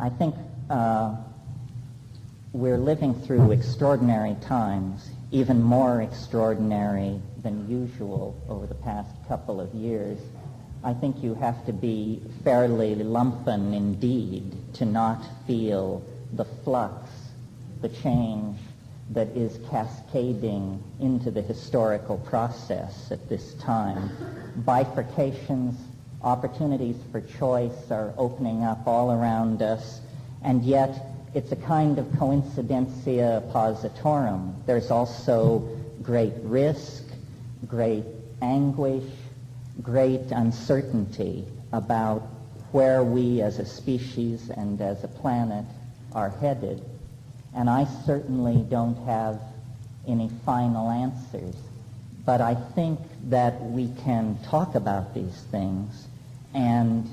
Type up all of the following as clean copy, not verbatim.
I think we're living through extraordinary times, even more extraordinary than usual over the past couple of years. I think you have to be fairly lumpen indeed to not feel the flux, the change that is cascading into the historical process at this time. Bifurcations, opportunities for choice are opening up all around us, and yet it's a kind of coincidentia positorum. There's also great risk, great anguish, great uncertainty about where we as a species and as a planet are headed. And I certainly don't have any final answers, but I think that we can talk about these things and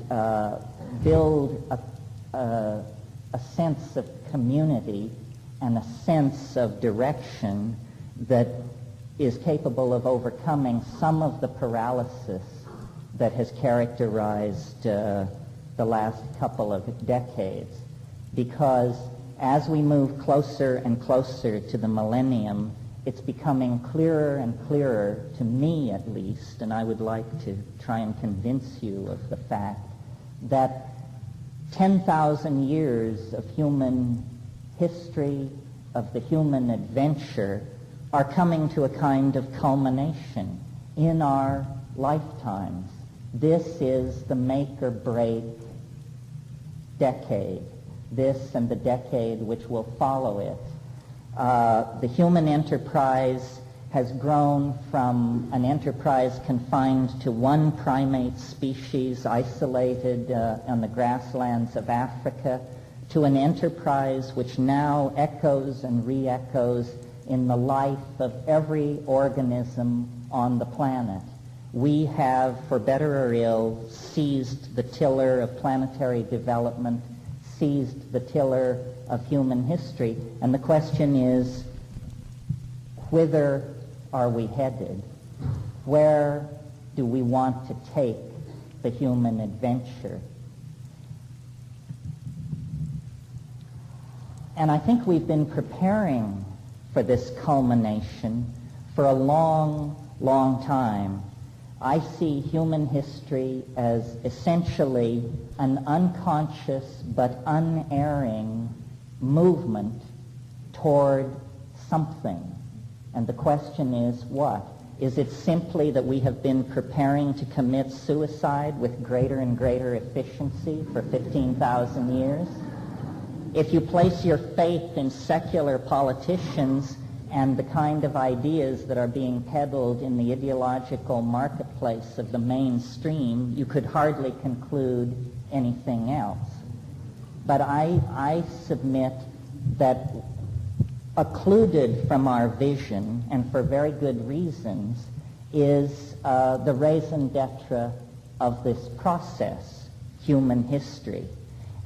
build a sense of community and a sense of direction that is capable of overcoming some of the paralysis that has characterized the last couple of decades. Because as we move closer and closer to the millennium, it's becoming clearer and clearer, to me at least, and I would like to try and convince you of the fact that 10,000 years of human history, of the human adventure, are coming to a kind of culmination in our lifetimes. This is the make or break decade, this and the decade which will follow it. The human enterprise has grown from an enterprise confined to one primate species isolated on the grasslands of Africa to an enterprise which now echoes and re-echoes in the life of every organism on the planet. We have, for better or ill, seized the tiller of planetary development, seized the tiller of human history, and the question is, whither are we headed? Where do we want to take the human adventure? And I think we've been preparing for this culmination for a long, long time. I see human history as essentially an unconscious but unerring movement toward something. And the question is, what? Is it simply that we have been preparing to commit suicide with greater and greater efficiency for 15,000 years? If you place your faith in secular politicians and the kind of ideas that are being peddled in the ideological marketplace of the mainstream, you could hardly conclude anything else. But I submit that occluded from our vision, and for very good reasons, is the raison d'etre of this process, human history,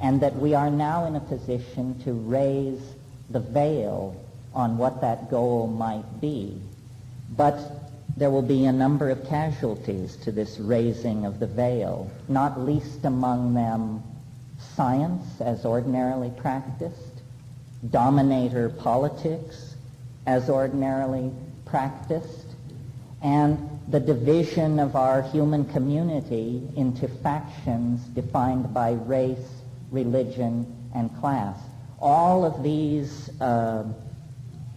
and that we are now in a position to raise the veil on what that goal might be. But there will be a number of casualties to this raising of the veil, not least among them science as ordinarily practiced, dominator politics as ordinarily practiced, and the division of our human community into factions defined by race, religion, and class. All of these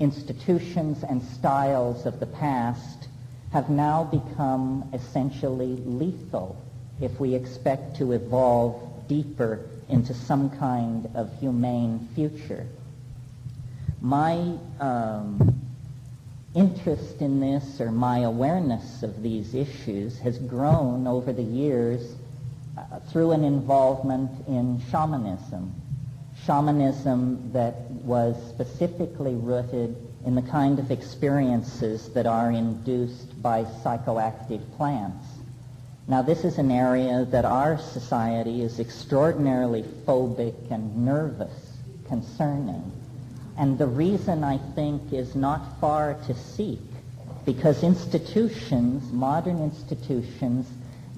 institutions and styles of the past have now become essentially lethal if we expect to evolve deeper into some kind of humane future. My interest in this, or my awareness of these issues, has grown over the years through an involvement in shamanism. Shamanism that was specifically rooted in the kind of experiences that are induced by psychoactive plants. Now, this is an area that our society is extraordinarily phobic and nervous concerning. And the reason, I think, is not far to seek, because institutions, modern institutions,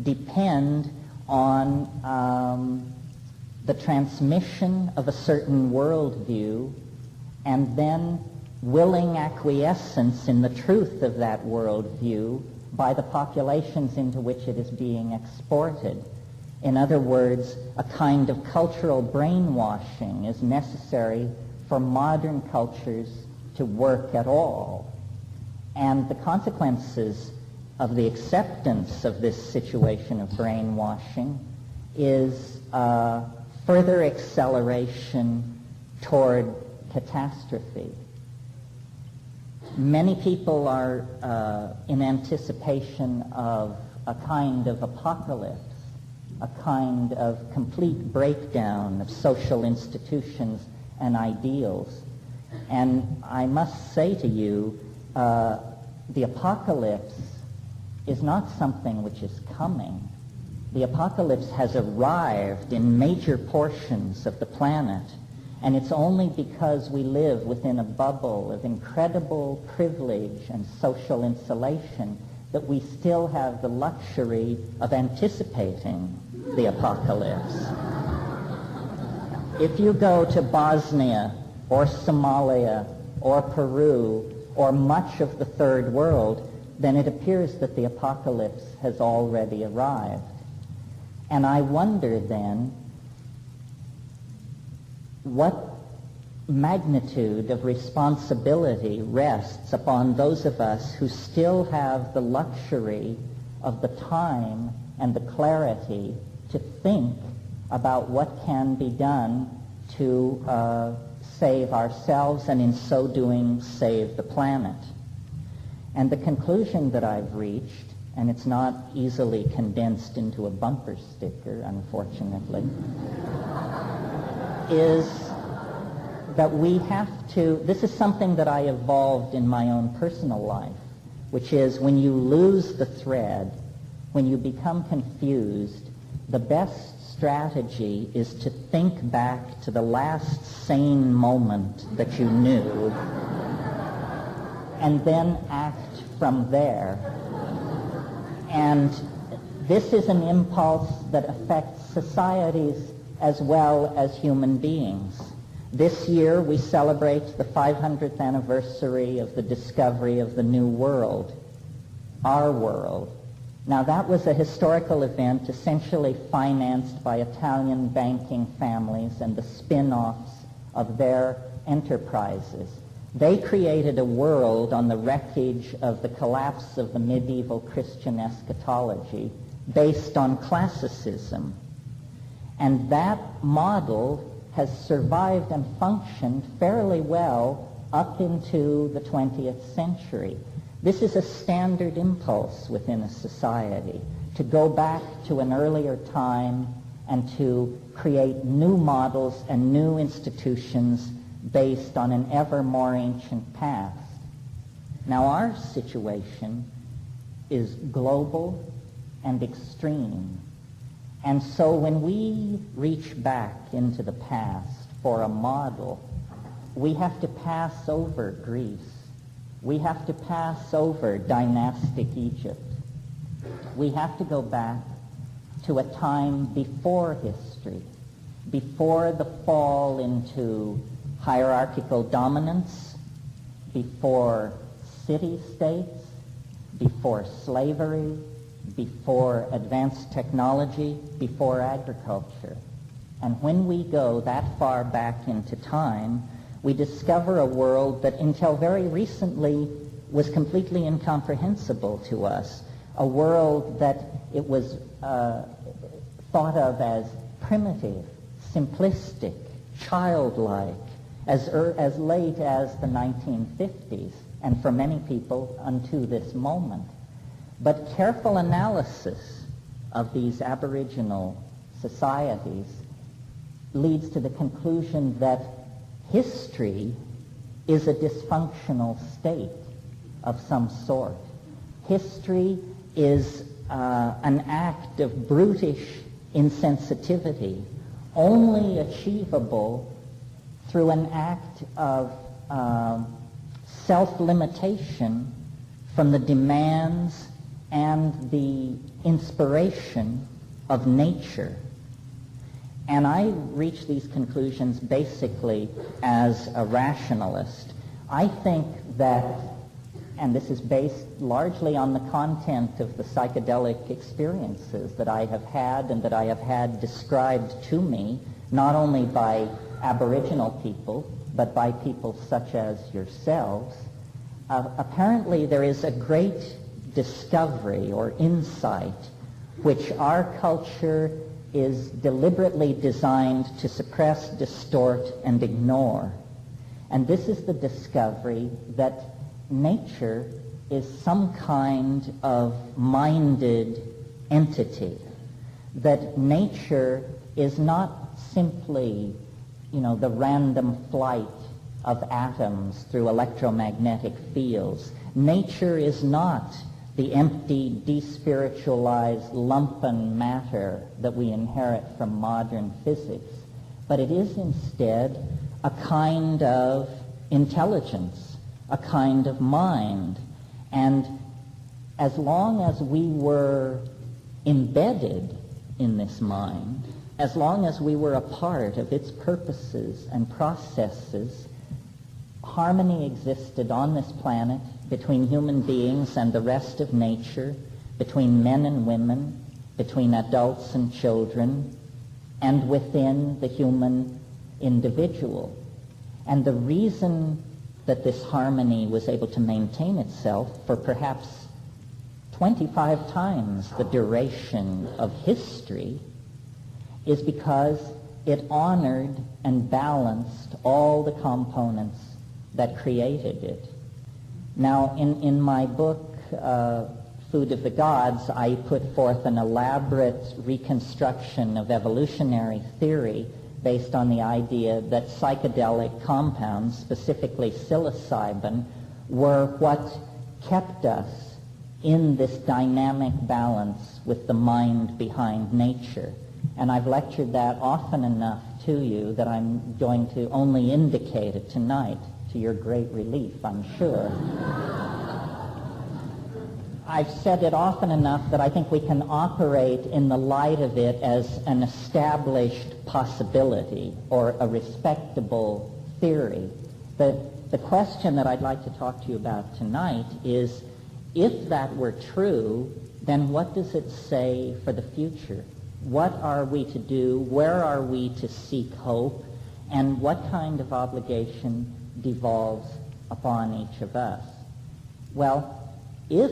depend on the transmission of a certain worldview, and then willing acquiescence in the truth of that worldview by the populations into which it is being exported. In other words, a kind of cultural brainwashing is necessary for modern cultures to work at all. And the consequences of the acceptance of this situation of brainwashing is further acceleration toward catastrophe. Many people are in anticipation of a kind of apocalypse, a kind of complete breakdown of social institutions and ideals. And I must say to you, the apocalypse is not something which is coming. The apocalypse has arrived in major portions of the planet, and it's only because we live within a bubble of incredible privilege and social insulation that we still have the luxury of anticipating the apocalypse. If you go to Bosnia or Somalia or Peru or much of the third world, then it appears that the apocalypse has already arrived. And I wonder then what magnitude of responsibility rests upon those of us who still have the luxury of the time and the clarity to think about what can be done to save ourselves and in so doing save the planet. And the conclusion that I've reached, and it's not easily condensed into a bumper sticker, unfortunately, is that we have to, this is something that I evolved in my own personal life, which is when you lose the thread, when you become confused, the best strategy is to think back to the last sane moment that you knew and then act from there. And this is an impulse that affects societies as well as human beings. This year we celebrate the 500th anniversary of the discovery of the New World, our world. Now that was a historical event essentially financed by Italian banking families and the spin-offs of their enterprises. They created a world on the wreckage of the collapse of the medieval Christian eschatology based on classicism. And that model has survived and functioned fairly well up into the 20th century. This is a standard impulse within a society, to go back to an earlier time and to create new models and new institutions based on an ever more ancient past. Now our situation is global and extreme. And so when we reach back into the past for a model, we have to pass over Greece. We have to pass over dynastic Egypt. We have to go back to a time before history, before the fall into hierarchical dominance, before city-states, before slavery, before advanced technology, before agriculture. And when we go that far back into time, we discover a world that until very recently was completely incomprehensible to us, a world that it was thought of as primitive, simplistic, childlike, as late as the 1950s, and for many people unto this moment. But careful analysis of these Aboriginal societies leads to the conclusion that history is a dysfunctional state of some sort. History is an act of brutish insensitivity, only achievable through an act of self-limitation from the demands and the inspiration of nature. And I reach these conclusions basically as a rationalist. I think that, and this is based largely on the content of the psychedelic experiences that I have had and that I have had described to me, not only by Aboriginal people, but by people such as yourselves. Apparently there is a great discovery or insight which our culture is deliberately designed to suppress, distort, and ignore. And this is the discovery that nature is some kind of minded entity, that nature is not simply, the random flight of atoms through electromagnetic fields. Nature is not the empty, despiritualized lumpen matter that we inherit from modern physics, but it is instead a kind of intelligence, a kind of mind. And as long as we were embedded in this mind, as long as we were a part of its purposes and processes, harmony existed on this planet between human beings and the rest of nature, between men and women, between adults and children, and within the human individual. And the reason that this harmony was able to maintain itself for perhaps 25 times the duration of history is because it honored and balanced all the components that created it. Now, in my book, Food of the Gods, I put forth an elaborate reconstruction of evolutionary theory based on the idea that psychedelic compounds, specifically psilocybin, were what kept us in this dynamic balance with the mind behind nature. And I've lectured that often enough to you that I'm going to only indicate it tonight, to your great relief, I'm sure. I've said it often enough that I think we can operate in the light of it as an established possibility or a respectable theory. The question that I'd like to talk to you about tonight is, if that were true, then what does it say for the future? What are we to do? Where are we to seek hope? And what kind of obligation devolves upon each of us? Well, if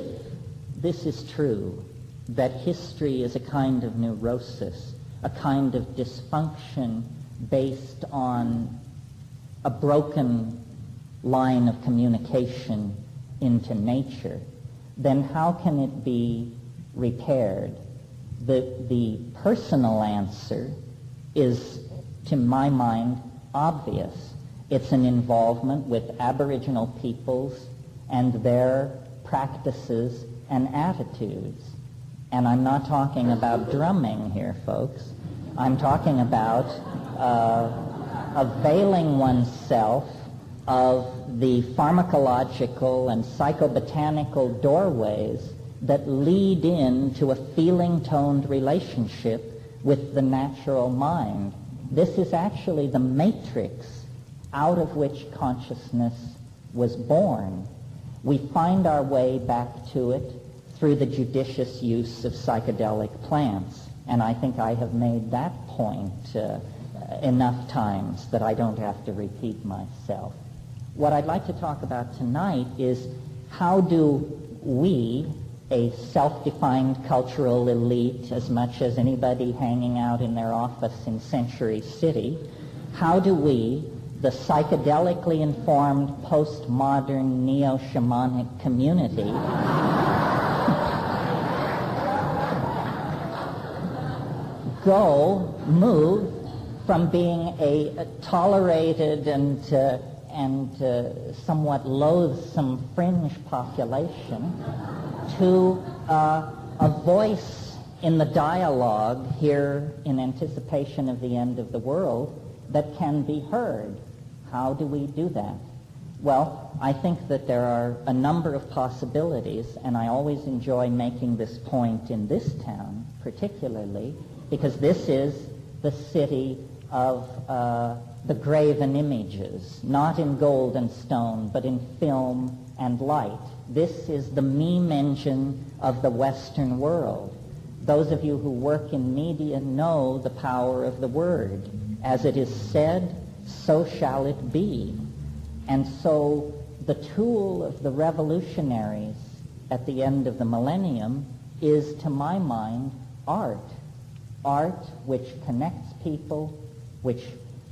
this is true, that history is a kind of neurosis, a kind of dysfunction based on a broken line of communication into nature, then how can it be repaired? The personal answer is, to my mind, obvious. It's an involvement with Aboriginal peoples and their practices and attitudes. And I'm not talking about drumming here, folks. I'm talking about availing oneself of the pharmacological and psychobotanical doorways that lead into a feeling-toned relationship with the natural mind. This is actually the matrix out of which consciousness was born. We find our way back to it through the judicious use of psychedelic plants. And I think I have made that point enough times that I don't have to repeat myself. What I'd like to talk about tonight is, how do we, a self-defined cultural elite as much as anybody hanging out in their office in Century City, how do we, the psychedelically informed postmodern neo-shamanic community, move from being a tolerated and somewhat loathsome fringe population to a voice in the dialogue here in anticipation of the end of the world that can be heard? How do we do that? Well, I think that there are a number of possibilities, and I always enjoy making this point in this town particularly, because this is the city of the graven images, not in gold and stone, but in film and light. This is the meme engine of the Western world. Those of you who work in media know the power of the word. As it is said, so shall it be. And so the tool of the revolutionaries at the end of the millennium is, to my mind, art. Art which connects people, which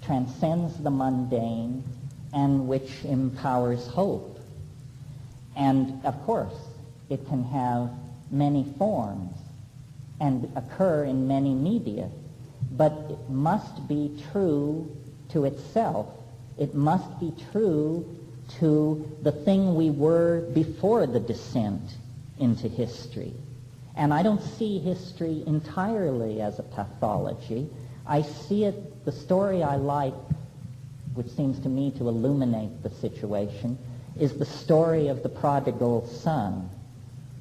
transcends the mundane, and which empowers hope. And, of course, it can have many forms and occur in many media, but it must be true to itself. It must be true to the thing we were before the descent into history. And I don't see history entirely as a pathology. I see it, the story I like, which seems to me to illuminate the situation, is the story of the prodigal son.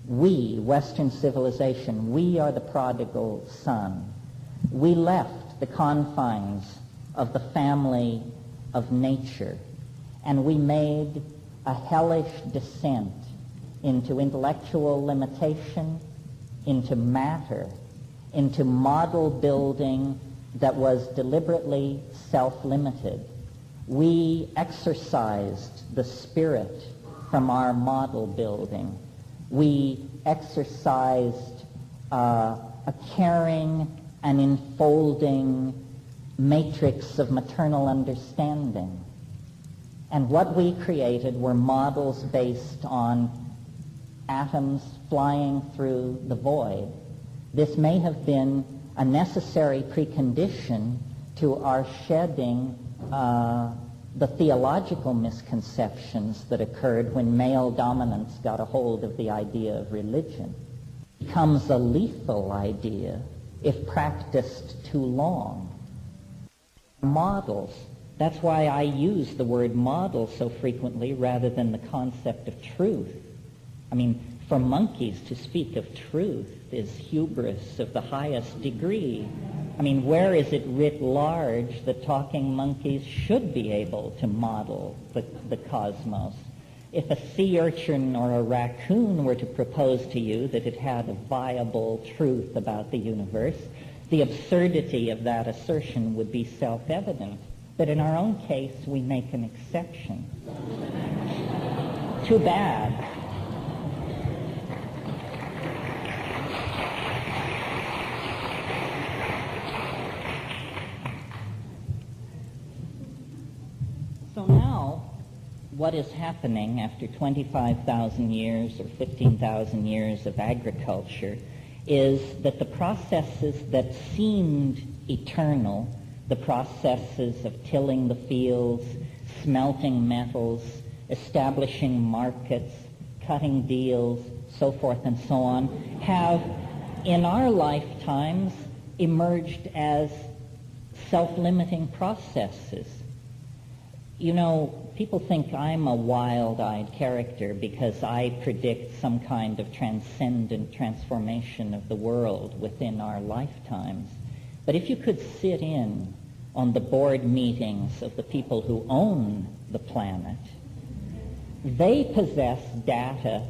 We, Western civilization, we are the prodigal son. We left the confines of the family of nature, and we made a hellish descent into intellectual limitation, into matter, into model building that was deliberately self-limited. We exorcised the spirit from our model building. We exercised a caring and enfolding matrix of maternal understanding. And what we created were models based on atoms flying through the void. This may have been a necessary precondition to our shedding the theological misconceptions that occurred when male dominance got a hold of the idea of religion. It becomes a lethal idea if practiced too long. Models. That's why I use the word model so frequently rather than the concept of truth. I mean, for monkeys to speak of truth is hubris of the highest degree. I mean, where is it writ large that talking monkeys should be able to model the cosmos? If a sea urchin or a raccoon were to propose to you that it had a viable truth about the universe, the absurdity of that assertion would be self-evident. But in our own case, we make an exception. Too bad. So now, what is happening after 25,000 years or 15,000 years of agriculture is that the processes that seemed eternal, the processes of tilling the fields, smelting metals, establishing markets, cutting deals, so forth and so on, have in our lifetimes emerged as self-limiting processes. You know, people think I'm a wild-eyed character because I predict some kind of transcendent transformation of the world within our lifetimes. But if you could sit in on the board meetings of the people who own the planet, they possess data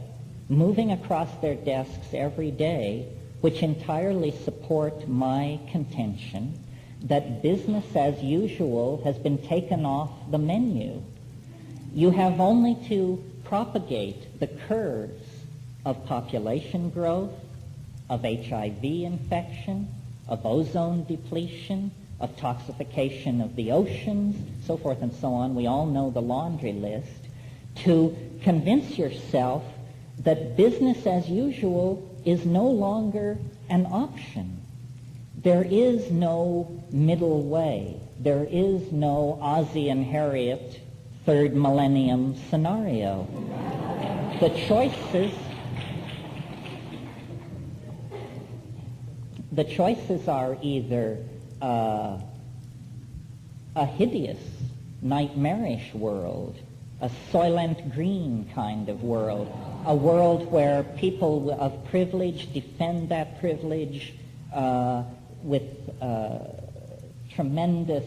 moving across their desks every day which entirely support my contention that business as usual has been taken off the menu. You have only to propagate the curves of population growth, of HIV infection, of ozone depletion, of toxification of the oceans, so forth and so on. We all know the laundry list, to convince yourself that business as usual is no longer an option. There is no middle way. There is no Ozzie and Harriet third millennium scenario. The choices are either a hideous, nightmarish world, a Soylent Green kind of world, a world where people of privilege defend that privilege with tremendous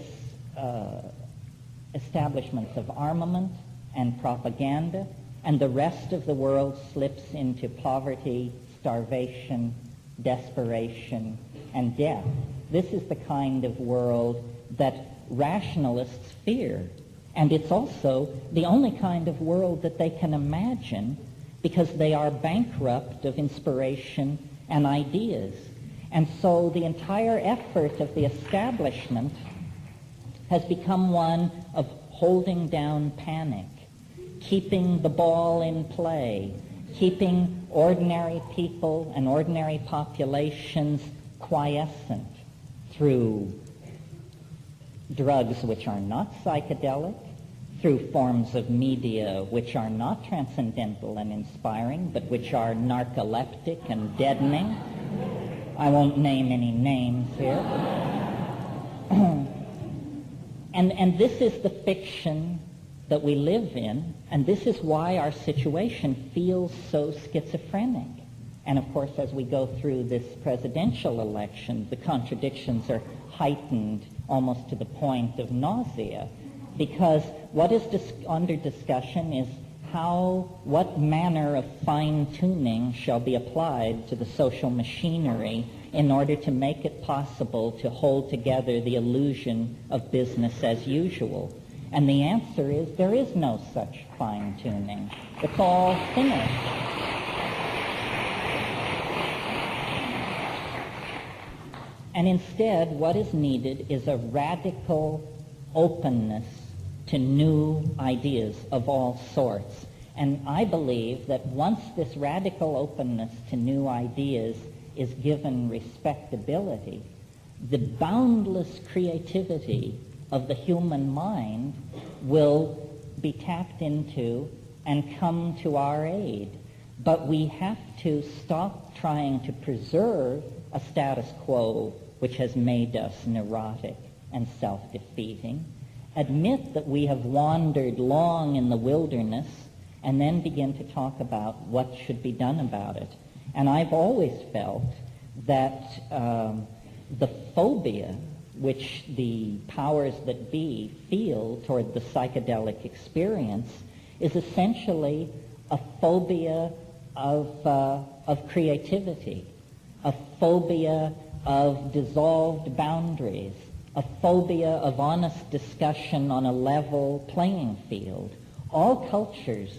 establishments of armament and propaganda, and the rest of the world slips into poverty, starvation, desperation, and death. This is the kind of world that rationalists fear. And it's also the only kind of world that they can imagine because they are bankrupt of inspiration and ideas. And so the entire effort of the establishment has become one of holding down panic, keeping the ball in play, keeping ordinary people and ordinary populations quiescent through drugs which are not psychedelic, through forms of media which are not transcendental and inspiring, but which are narcoleptic and deadening. I won't name any names here. And this is the fiction that we live in, and this is why our situation feels so schizophrenic. And of course, as we go through this presidential election, the contradictions are heightened almost to the point of nausea, because what is under discussion is what manner of fine-tuning shall be applied to the social machinery in order to make it possible to hold together the illusion of business as usual. And the answer is there is no such fine-tuning. It's all finished. And instead, what is needed is a radical openness to new ideas of all sorts. And I believe that once this radical openness to new ideas is given respectability, the boundless creativity of the human mind will be tapped into and come to our aid. But we have to stop trying to preserve a status quo which has made us neurotic and self-defeating, admit that we have wandered long in the wilderness, and then begin to talk about what should be done about it. And I've always felt that the phobia which the powers that be feel toward the psychedelic experience is essentially a phobia of creativity, a phobia of dissolved boundaries, a phobia of honest discussion on a level playing field. All cultures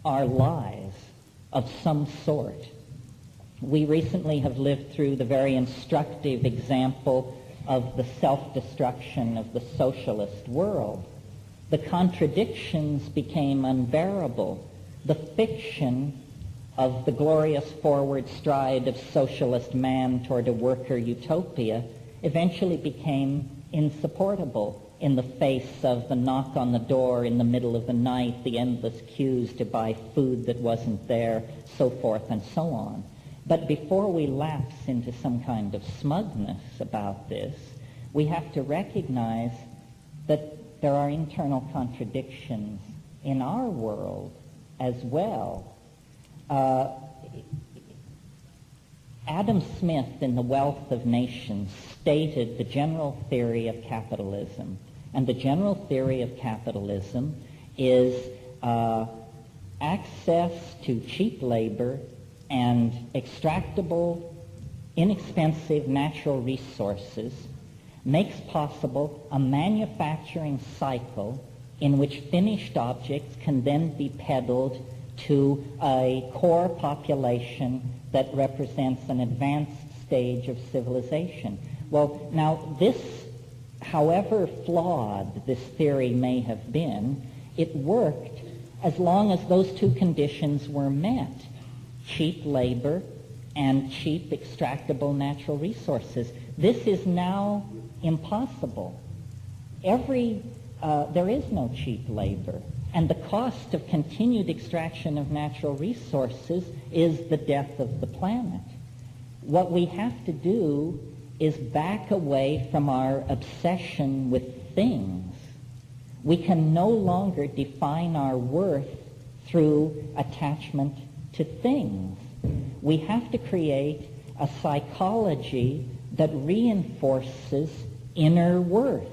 are lies of some sort. We recently have lived through the very instructive example of the self-destruction of the socialist world. The contradictions became unbearable. The fiction of the glorious forward stride of socialist man toward a worker utopia eventually became insupportable in the face of the knock on the door in the middle of the night, the endless queues to buy food that wasn't there, so forth and so on. But before we lapse into some kind of smugness about this, we have to recognize that there are internal contradictions in our world as well. Adam Smith, in The Wealth of Nations, stated the general theory of capitalism. And the general theory of capitalism is access to cheap labor and extractable, inexpensive natural resources makes possible a manufacturing cycle in which finished objects can then be peddled to a core population that represents an advanced stage of civilization. Well, now this, however flawed this theory may have been, it worked as long as those two conditions were met: cheap labor and cheap extractable natural resources. This is now impossible. There is no cheap labor, and the cost of continued extraction of natural resources is the death of the planet. What we have to do is back away from our obsession with things. We can no longer define our worth through attachment to things. We have to create a psychology that reinforces inner worth.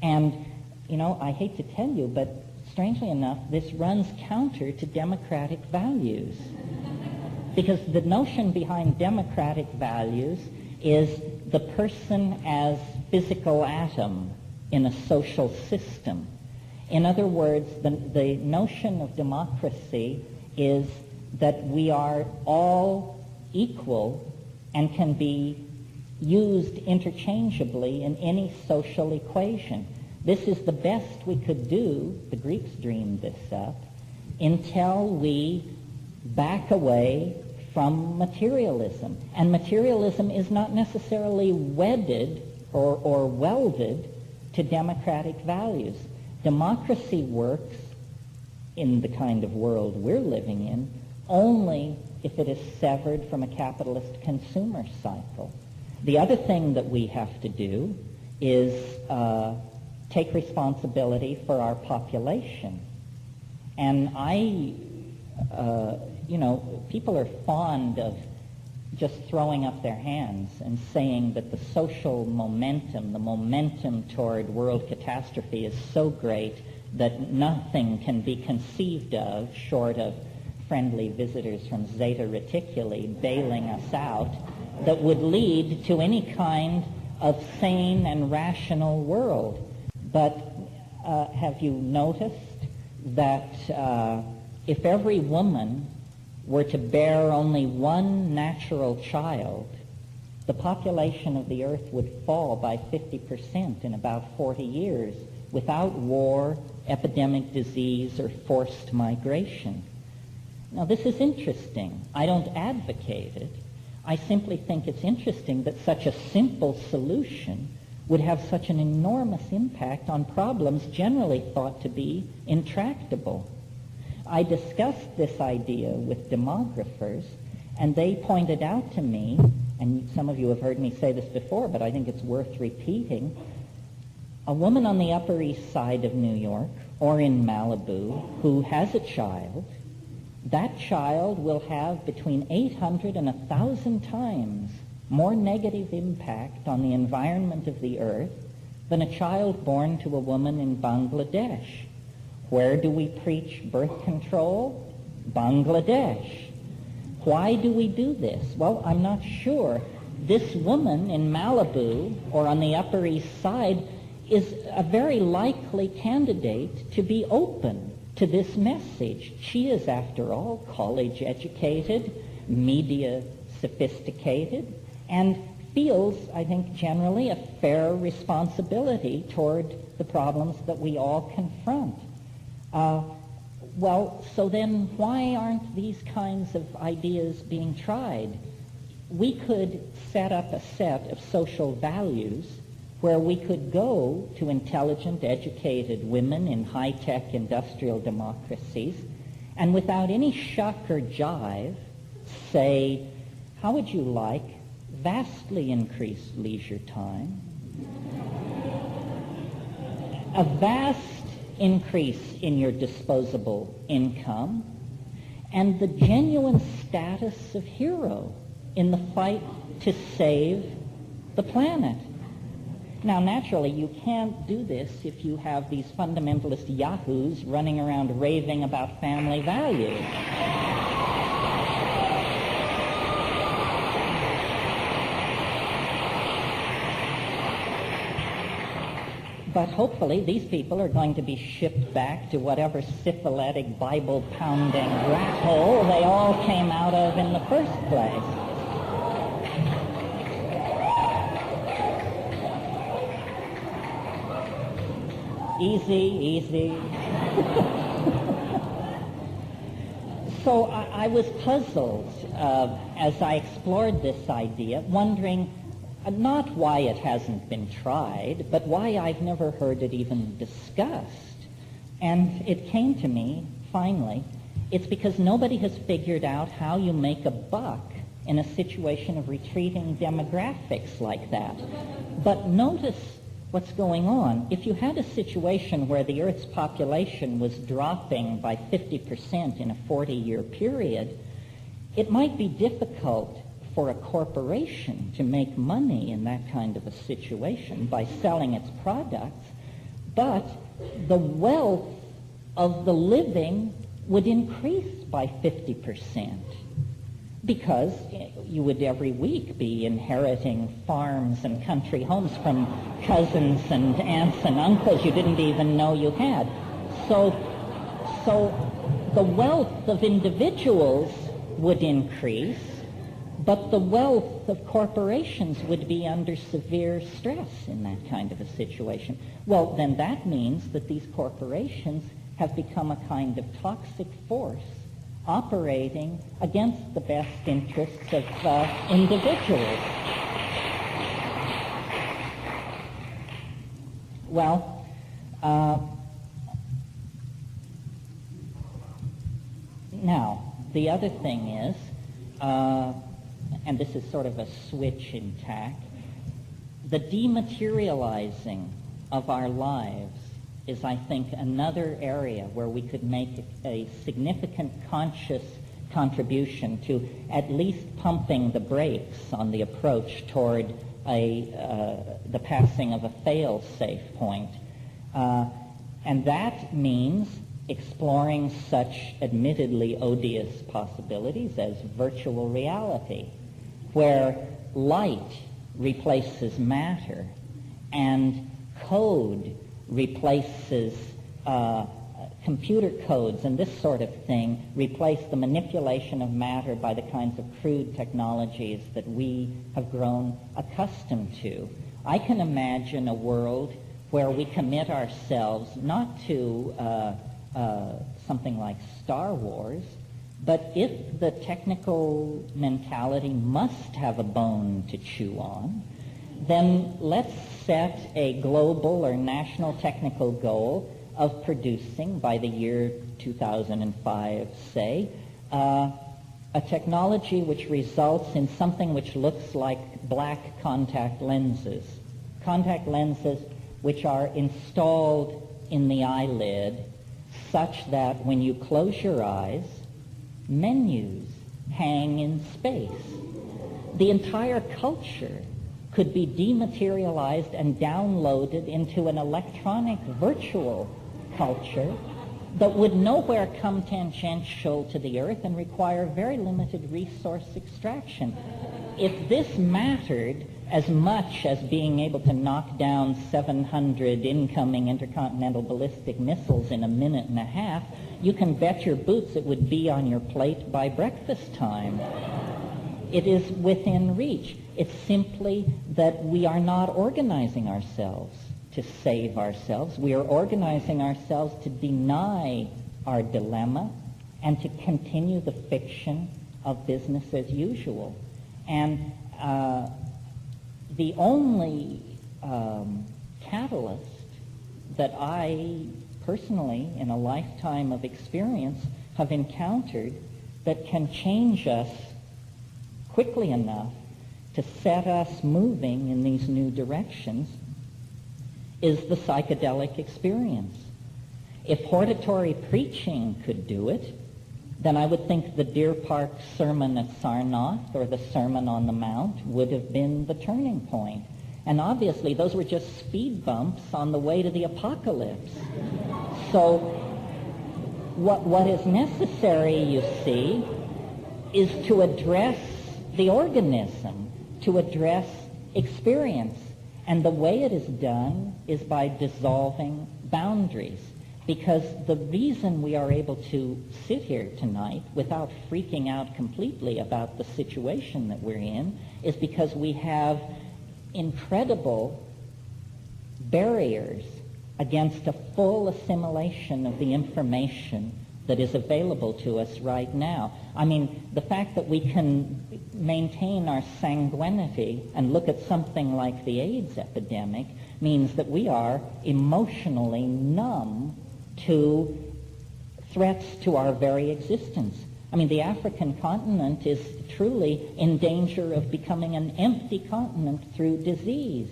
And, I hate to tell you, but strangely enough, this runs counter to democratic values. Because the notion behind democratic values is the person as physical atom in a social system. In other words, the notion of democracy is that we are all equal and can be used interchangeably in any social equation. This is the best we could do, the Greeks dreamed this up, until we back away from materialism. And materialism is not necessarily wedded or welded to democratic values. Democracy works in the kind of world we're living in only if it is severed from a capitalist consumer cycle. The other thing that we have to do is take responsibility for our population. And people are fond of just throwing up their hands and saying that the social momentum, the momentum toward world catastrophe is so great that nothing can be conceived of short of friendly visitors from Zeta Reticuli bailing us out that would lead to any kind of sane and rational world. But have you noticed that if every woman were to bear only one natural child, the population of the earth would fall by 50% in about 40 years without war, epidemic disease, or forced migration. Now, this is interesting. I don't advocate it. I simply think it's interesting that such a simple solution would have such an enormous impact on problems generally thought to be intractable. I discussed this idea with demographers, and they pointed out to me, and some of you have heard me say this before, but I think it's worth repeating, a woman on the Upper East Side of New York or in Malibu who has a child, that child will have between 800 and 1,000 times more negative impact on the environment of the earth than a child born to a woman in Bangladesh. Where do we preach birth control? Bangladesh. Why do we do this? Well, I'm not sure. This woman in Malibu or on the Upper East Side is a very likely candidate to be open to this message. She is, after all, college educated, media sophisticated, and feels, I think, generally a fair responsibility toward the problems that we all confront. So then why aren't these kinds of ideas being tried? We could set up a set of social values where we could go to intelligent, educated women in high-tech industrial democracies and without any shuck or jive say, how would you like vastly increased leisure time, a vast increase in your disposable income, and the genuine status of hero in the fight to save the planet. Now, naturally, you can't do this if you have these fundamentalist yahoos running around raving about family values. But hopefully these people are going to be shipped back to whatever syphilitic, Bible-pounding rat hole they all came out of in the first place. Easy. So I was puzzled as I explored this idea, wondering not why it hasn't been tried, but why I've never heard it even discussed. And it came to me, finally, it's because nobody has figured out how you make a buck in a situation of retreating demographics like that. But notice what's going on. If you had a situation where the Earth's population was dropping by 50% in a 40-year period, it might be difficult for a corporation to make money in that kind of a situation by selling its products, but the wealth of the living would increase by 50%, because you would every week be inheriting farms and country homes from cousins and aunts and uncles you didn't even know you had. So the wealth of individuals would increase, but the wealth of corporations would be under severe stress in that kind of a situation. Well, then that means that these corporations have become a kind of toxic force operating against the best interests of individuals. Well, now, the other thing is, and this is sort of a switch in tack, the dematerializing of our lives is, I think, another area where we could make a significant conscious contribution to at least pumping the brakes on the approach toward the passing of a fail-safe point. And that means exploring such admittedly odious possibilities as virtual reality, where light replaces matter and code replaces computer codes and this sort of thing, replace the manipulation of matter by the kinds of crude technologies that we have grown accustomed to. I can imagine a world where we commit ourselves not to something like Star Wars, but if the technical mentality must have a bone to chew on, then let's set a global or national technical goal of producing, by the year 2005, say, a technology which results in something which looks like black contact lenses which are installed in the eyelid such that when you close your eyes, menus hang in space. The entire culture could be dematerialized and downloaded into an electronic virtual culture that would nowhere come tangential to the earth and require very limited resource extraction. If this mattered as much as being able to knock down 700 incoming intercontinental ballistic missiles in a minute and a half, you can bet your boots it would be on your plate by breakfast time. It is within reach. It's simply that we are not organizing ourselves to save ourselves. We are organizing ourselves to deny our dilemma and to continue the fiction of business as usual. And the only catalyst that I personally, in a lifetime of experience, have encountered that can change us quickly enough to set us moving in these new directions is the psychedelic experience. If hortatory preaching could do it, then I would think the Deer Park sermon at Sarnath or the Sermon on the Mount would have been the turning point. And obviously those were just speed bumps on the way to the apocalypse. So what is necessary, you see, is to address the organism, to address experience. And the way it is done is by dissolving boundaries. Because the reason we are able to sit here tonight without freaking out completely about the situation that we're in is because we have incredible barriers against a full assimilation of the information that is available to us right now. I mean, the fact that we can maintain our sanguinity and look at something like the AIDS epidemic means that we are emotionally numb to threats to our very existence. I mean, the African continent is truly in danger of becoming an empty continent through disease.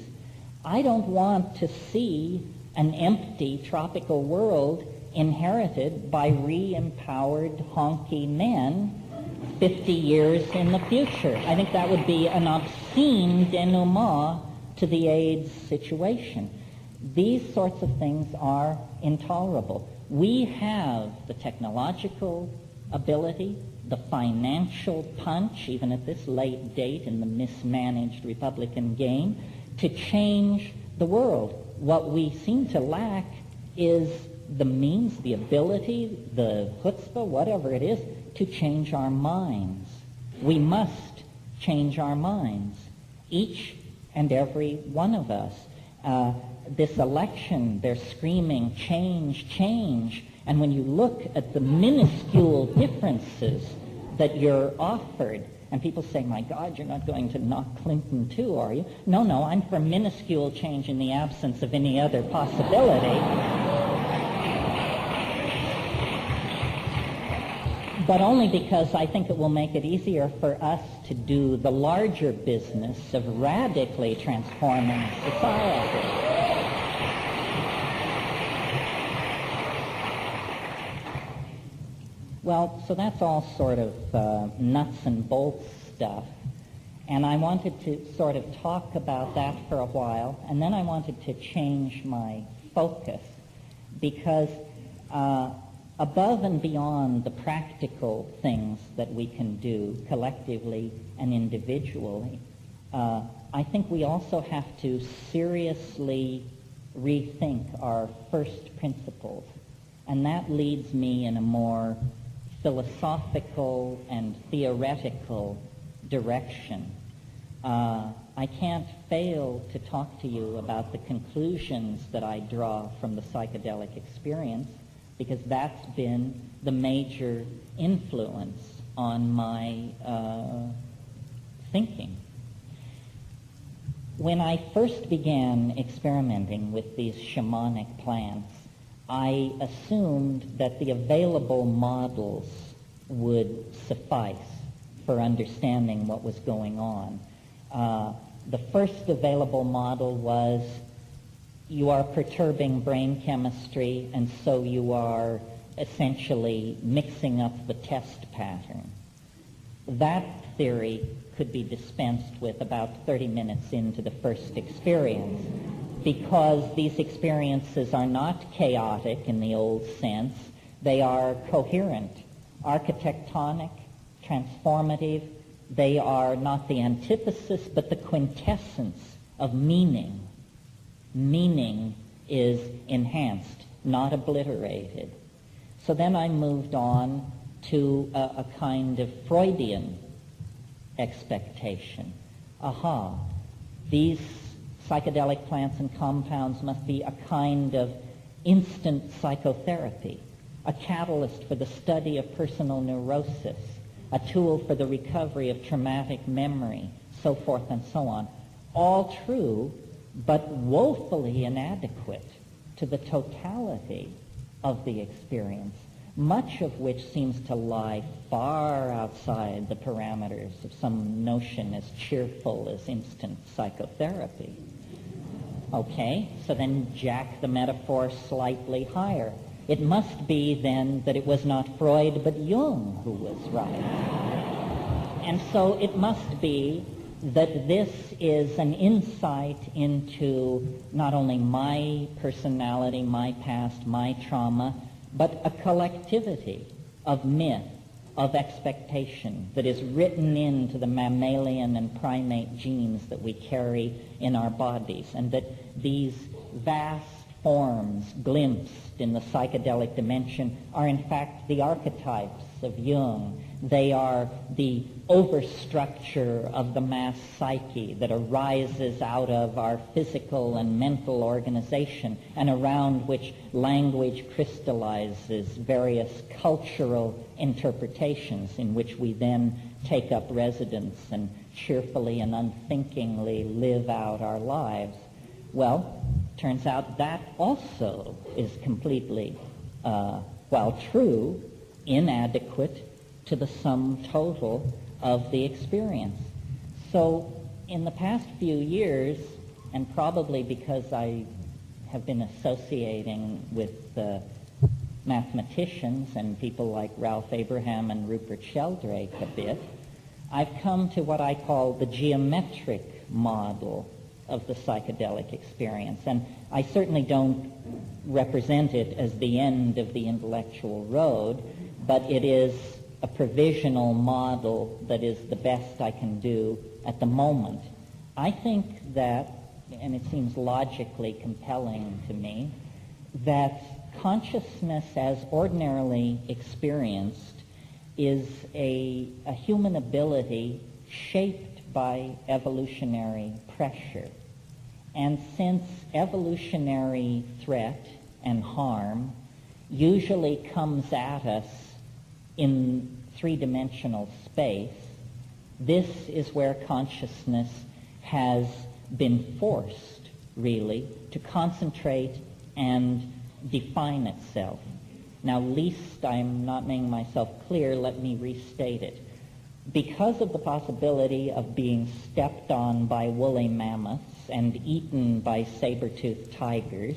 I don't want to see an empty tropical world inherited by re-empowered honky men 50 years in the future. I think that would be an obscene denouement to the AIDS situation. These sorts of things are intolerable. We have the technological ability, the financial punch, even at this late date in the mismanaged Republican game, to change the world. What we seem to lack is the means, the ability, the chutzpah, whatever it is, to change our minds. We must change our minds, each and every one of us. This election, they're screaming, change, change. And when you look at the minuscule differences that you're offered, and people say, my God, you're not going to knock Clinton too, are you? No, I'm for minuscule change in the absence of any other possibility. But only because I think it will make it easier for us to do the larger business of radically transforming society. Well, so that's all sort of nuts and bolts stuff. And I wanted to sort of talk about that for a while, and then I wanted to change my focus because above and beyond the practical things that we can do collectively and individually, I think we also have to seriously rethink our first principles. And that leads me in a more philosophical and theoretical direction. I can't fail to talk to you about the conclusions that I draw from the psychedelic experience, because that's been the major influence on my thinking. When I first began experimenting with these shamanic plants, I assumed that the available models would suffice for understanding what was going on. The first available model was you are perturbing brain chemistry, and so you are essentially mixing up the test pattern. That theory could be dispensed with about 30 minutes into the first experience, because these experiences are not chaotic in the old sense. They are coherent, architectonic, transformative. They are not the antithesis, but the quintessence of meaning. Meaning is enhanced, not obliterated. So then I moved on to a kind of Freudian expectation. These psychedelic plants and compounds must be a kind of instant psychotherapy, a catalyst for the study of personal neurosis, a tool for the recovery of traumatic memory, so forth and so on. All true, but woefully inadequate to the totality of the experience, much of which seems to lie far outside the parameters of some notion as cheerful as instant psychotherapy. Okay, so then jack the metaphor slightly higher. It must be then that it was not Freud but Jung who was right. And so it must be that this is an insight into not only my personality, my past, my trauma, but a collectivity of myth, of expectation that is written into the mammalian and primate genes that we carry in our bodies, and that these vast forms glimpsed in the psychedelic dimension are in fact the archetypes of Jung. They are the overstructure of the mass psyche that arises out of our physical and mental organization, and around which language crystallizes various cultural interpretations in which we then take up residence and cheerfully and unthinkingly live out our lives. Well, turns out that also is completely, while true, inadequate to the sum total of the experience. So in the past few years, and probably because I have been associating with mathematicians and people like Ralph Abraham and Rupert Sheldrake a bit, I've come to what I call the geometric model of the psychedelic experience. And I certainly don't represent it as the end of the intellectual road, but it is a provisional model that is the best I can do at the moment. I think that, and it seems logically compelling to me, that consciousness as ordinarily experienced is a human ability shaped by evolutionary pressure. And since evolutionary threat and harm usually comes at us in three-dimensional space, this is where consciousness has been forced, really, to concentrate and define itself. Now, lest I'm not making myself clear, let me restate it. Because of the possibility of being stepped on by woolly mammoths and eaten by saber-toothed tigers,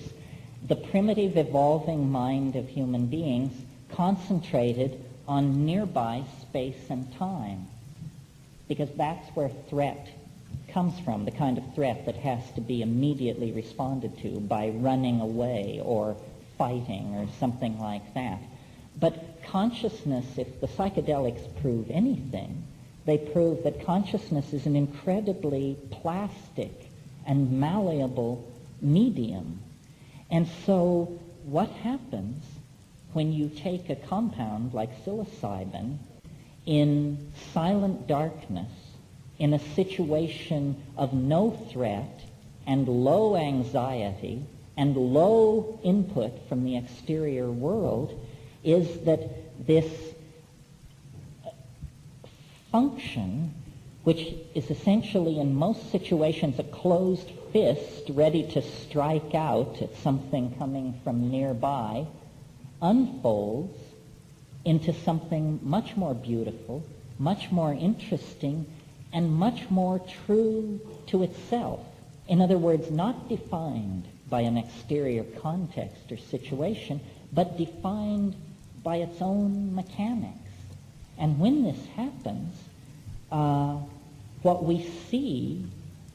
the primitive evolving mind of human beings concentrated on nearby space and time, because that's where threat comes from, the kind of threat that has to be immediately responded to by running away or fighting or something like that. But consciousness, if the psychedelics prove anything, they prove that consciousness is an incredibly plastic and malleable medium. And so what happens when you take a compound like psilocybin in silent darkness, in a situation of no threat and low anxiety and low input from the exterior world, is that this function, which is essentially in most situations a closed fist ready to strike out at something coming from nearby, unfolds into something much more beautiful, much more interesting, and much more true to itself. In other words, not defined by an exterior context or situation, but defined by its own mechanics. And when this happens, what we see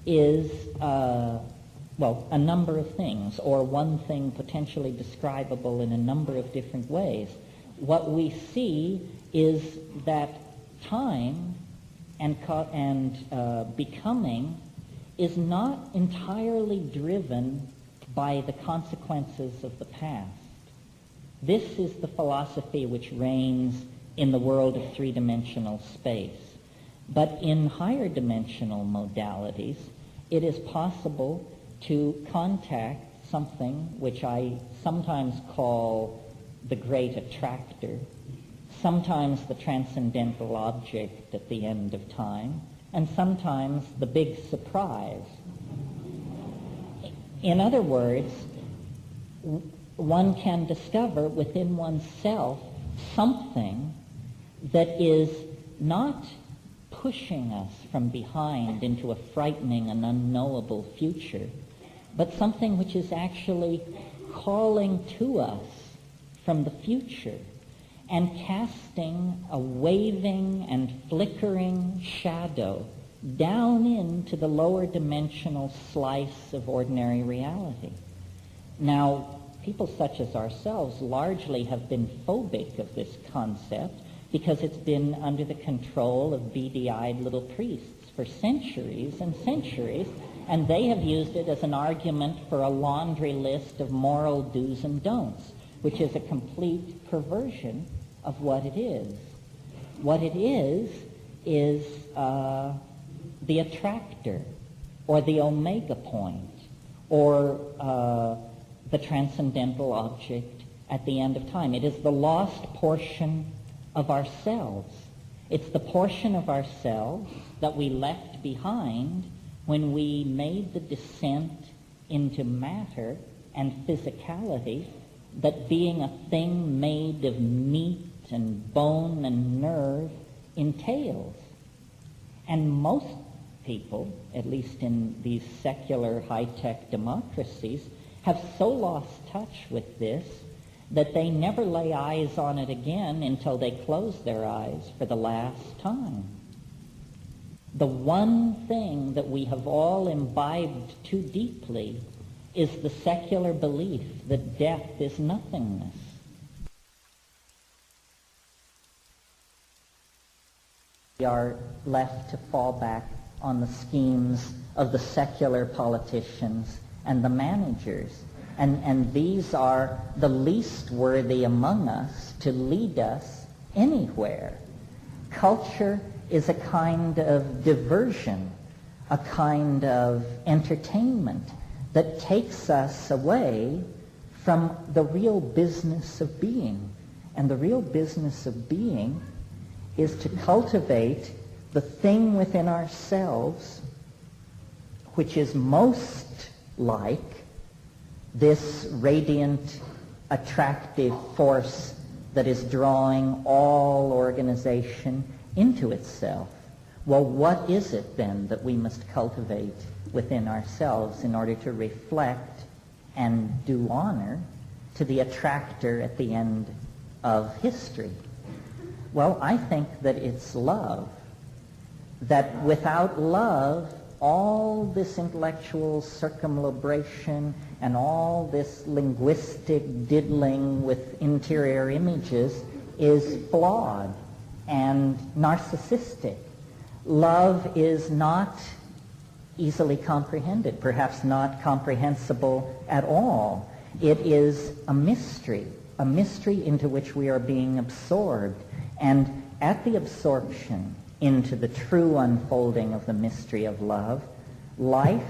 is, a number of things, or one thing potentially describable in a number of different ways. What we see is that time and becoming is not entirely driven by the consequences of the past. This is the philosophy which reigns in the world of three-dimensional space. But in higher dimensional modalities, it is possible to contact something which I sometimes call the great attractor, sometimes the transcendental object at the end of time, and sometimes the big surprise. In other words, one can discover within oneself something that is not pushing us from behind into a frightening and unknowable future, but something which is actually calling to us from the future and casting a waving and flickering shadow down into the lower dimensional slice of ordinary reality. Now, people such as ourselves largely have been phobic of this concept because it's been under the control of beady-eyed little priests for centuries and centuries, and they have used it as an argument for a laundry list of moral do's and don'ts, which is a complete perversion of what it is. What it is the attractor, or the omega point, or the transcendental object at the end of time. It is the lost portion of ourselves. It's the portion of ourselves that we left behind when we made the descent into matter and physicality, that being a thing made of meat and bone and nerve entails. And most people, at least in these secular high-tech democracies, have so lost touch with this that they never lay eyes on it again until they close their eyes for the last time. The one thing that we have all imbibed too deeply is the secular belief that death is nothingness. We are left to fall back on the schemes of the secular politicians and the managers. And these are the least worthy among us to lead us anywhere. Culture is a kind of diversion, a kind of entertainment that takes us away from the real business of being. And the real business of being is to cultivate the thing within ourselves which is most like this radiant, attractive force that is drawing all organization into itself. Well, what is it then that we must cultivate within ourselves in order to reflect and do honor to the attractor at the end of history? Well, I think that it's love. That without love, all this intellectual circumlabration and all this linguistic diddling with interior images is flawed and narcissistic. Love is not easily comprehended, perhaps not comprehensible at all. It is a mystery into which we are being absorbed. And at the absorption into the true unfolding of the mystery of love, life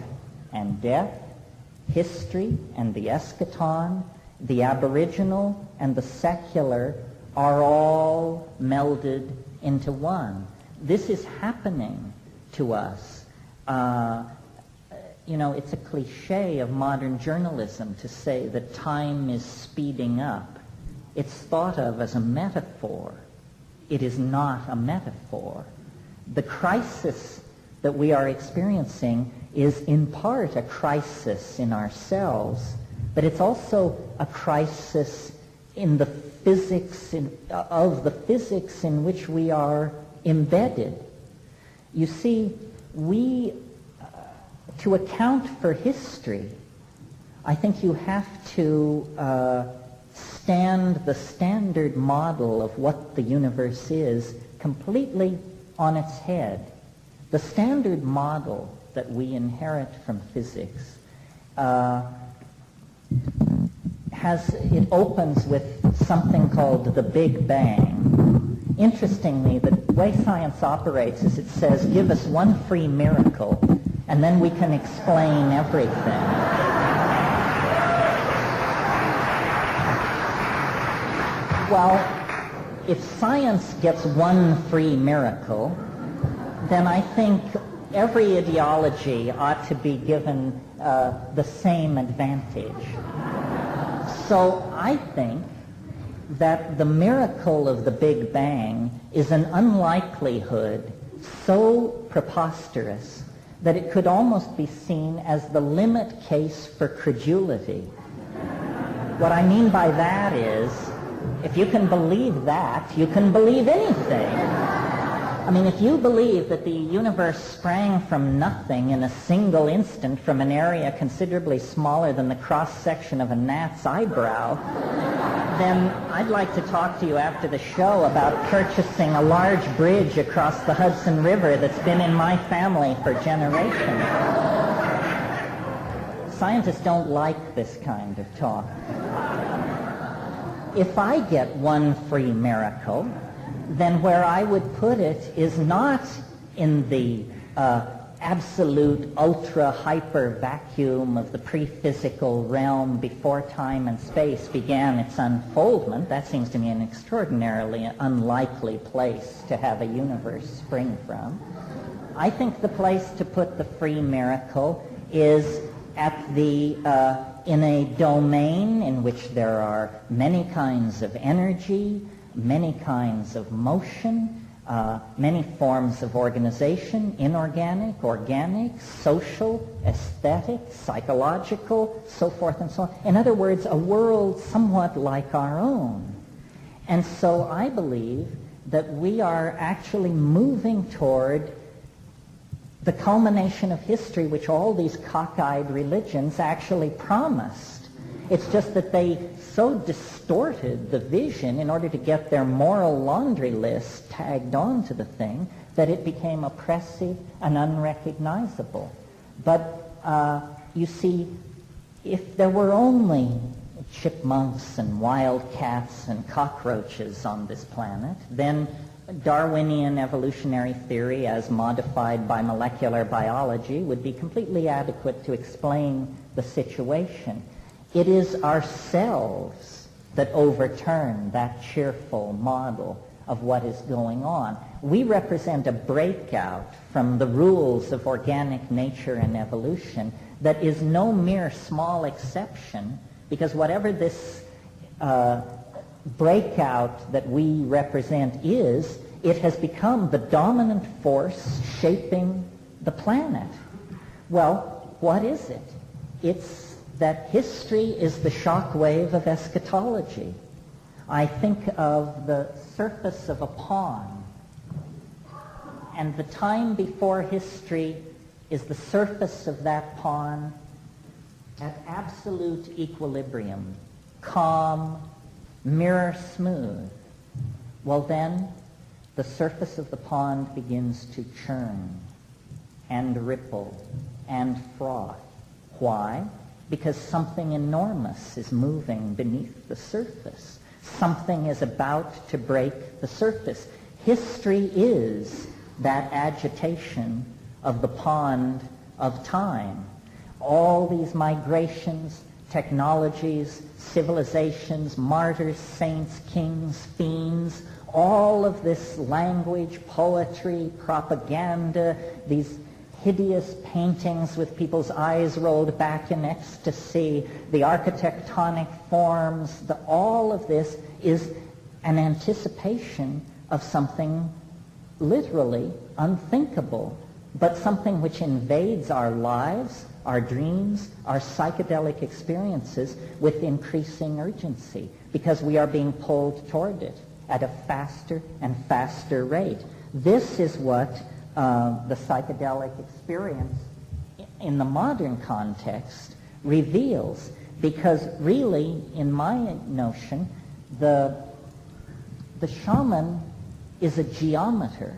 and death, history and the eschaton, the aboriginal and the secular are all melded into one. This is happening to us. It's a cliche of modern journalism to say that time is speeding up. It's thought of as a metaphor. It is not a metaphor. The crisis that we are experiencing is in part a crisis in ourselves, but it's also a crisis in the physics of the physics in which we are embedded. You see, to account for history, I think you have to stand the standard model of what the universe is completely on its head. The standard model that we inherit from physics it opens with something called the Big Bang. Interestingly, the way science operates is it says, give us one free miracle, and then we can explain everything. Well, if science gets one free miracle, then I think every ideology ought to be given the same advantage. So I think that the miracle of the Big Bang is an unlikelihood so preposterous that it could almost be seen as the limit case for credulity. What I mean by that is, if you can believe that, you can believe anything. I mean, if you believe that the universe sprang from nothing in a single instant from an area considerably smaller than the cross-section of a gnat's eyebrow, then I'd like to talk to you after the show about purchasing a large bridge across the Hudson River that's been in my family for generations. Scientists don't like this kind of talk. If I get one free miracle, then where I would put it is not in the absolute ultra-hyper vacuum of the pre-physical realm before time and space began its unfoldment. That seems to me an extraordinarily unlikely place to have a universe spring from. I think the place to put the free miracle is at the in a domain in which there are many kinds of energy, many kinds of motion, many forms of organization, inorganic, organic, social, aesthetic, psychological, so forth and so on. In other words, a world somewhat like our own. And so I believe that we are actually moving toward the culmination of history which all these cockeyed religions actually promised. It's just that they so distorted the vision in order to get their moral laundry list tagged on to the thing that it became oppressive and unrecognizable. But you see, if there were only chipmunks and wildcats and cockroaches on this planet, then Darwinian evolutionary theory as modified by molecular biology would be completely adequate to explain the situation. It is ourselves that overturn that cheerful model of what is going on. We represent a breakout from the rules of organic nature and evolution that is no mere small exception, because whatever this breakout that we represent is, it has become the dominant force shaping the planet. Well, what is it? It's that history is the shock wave of eschatology. I think of the surface of a pond, and the time before history is the surface of that pond at absolute equilibrium, calm, mirror smooth. Well then, the surface of the pond begins to churn and ripple and froth. Why? Because something enormous is moving beneath the surface. Something is about to break the surface. History is that agitation of the pond of time. All these migrations, technologies, civilizations, martyrs, saints, kings, fiends, all of this language, poetry, propaganda, these hideous paintings with people's eyes rolled back in ecstasy, the architectonic forms, all of this is an anticipation of something literally unthinkable, but something which invades our lives, our dreams, our psychedelic experiences with increasing urgency, because we are being pulled toward it at a faster and faster rate. This is what the psychedelic experience in the modern context reveals, because really, in my notion, the shaman is a geometer,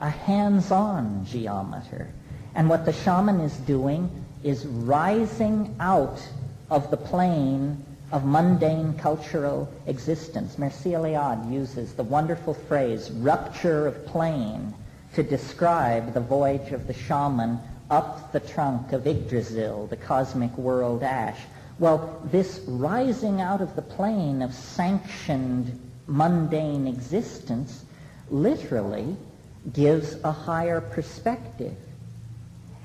a hands-on geometer. And what the shaman is doing is rising out of the plane of mundane cultural existence. Mircea Eliade uses the wonderful phrase, rupture of plane, to describe the voyage of the shaman up the trunk of Yggdrasil, the cosmic world ash. Well, this rising out of the plane of sanctioned mundane existence literally gives a higher perspective.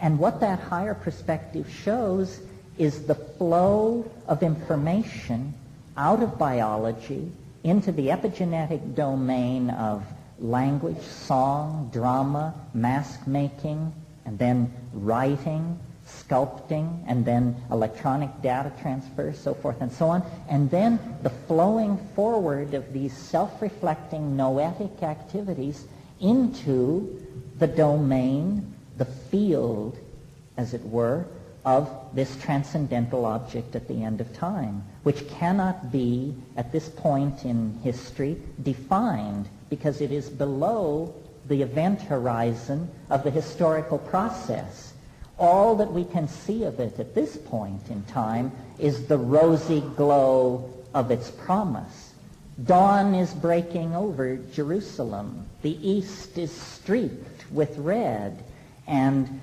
And what that higher perspective shows is the flow of information out of biology into the epigenetic domain of language, song, drama, mask making, and then writing, sculpting, and then electronic data transfer, so forth and so on. And then the flowing forward of these self-reflecting noetic activities into the domain, the field, as it were, of this transcendental object at the end of time, which cannot be, at this point in history, defined, because it is below the event horizon of the historical process. All that we can see of it at this point in time is the rosy glow of its promise. Dawn is breaking over Jerusalem. The east is streaked with red. And,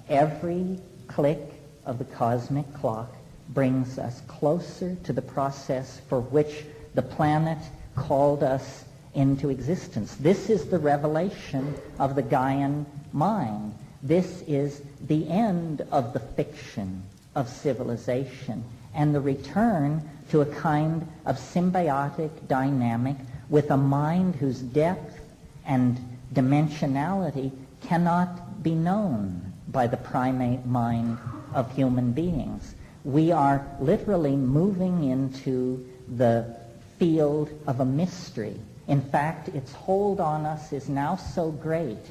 every click of the cosmic clock brings us closer to the process for which the planet called us into existence. This is the revelation of the Gaian mind. This is the end of the fiction of civilization and the return to a kind of symbiotic dynamic with a mind whose depth and dimensionality cannot be known by the primate mind of human beings. We are literally moving into the field of a mystery. In fact, its hold on us is now so great,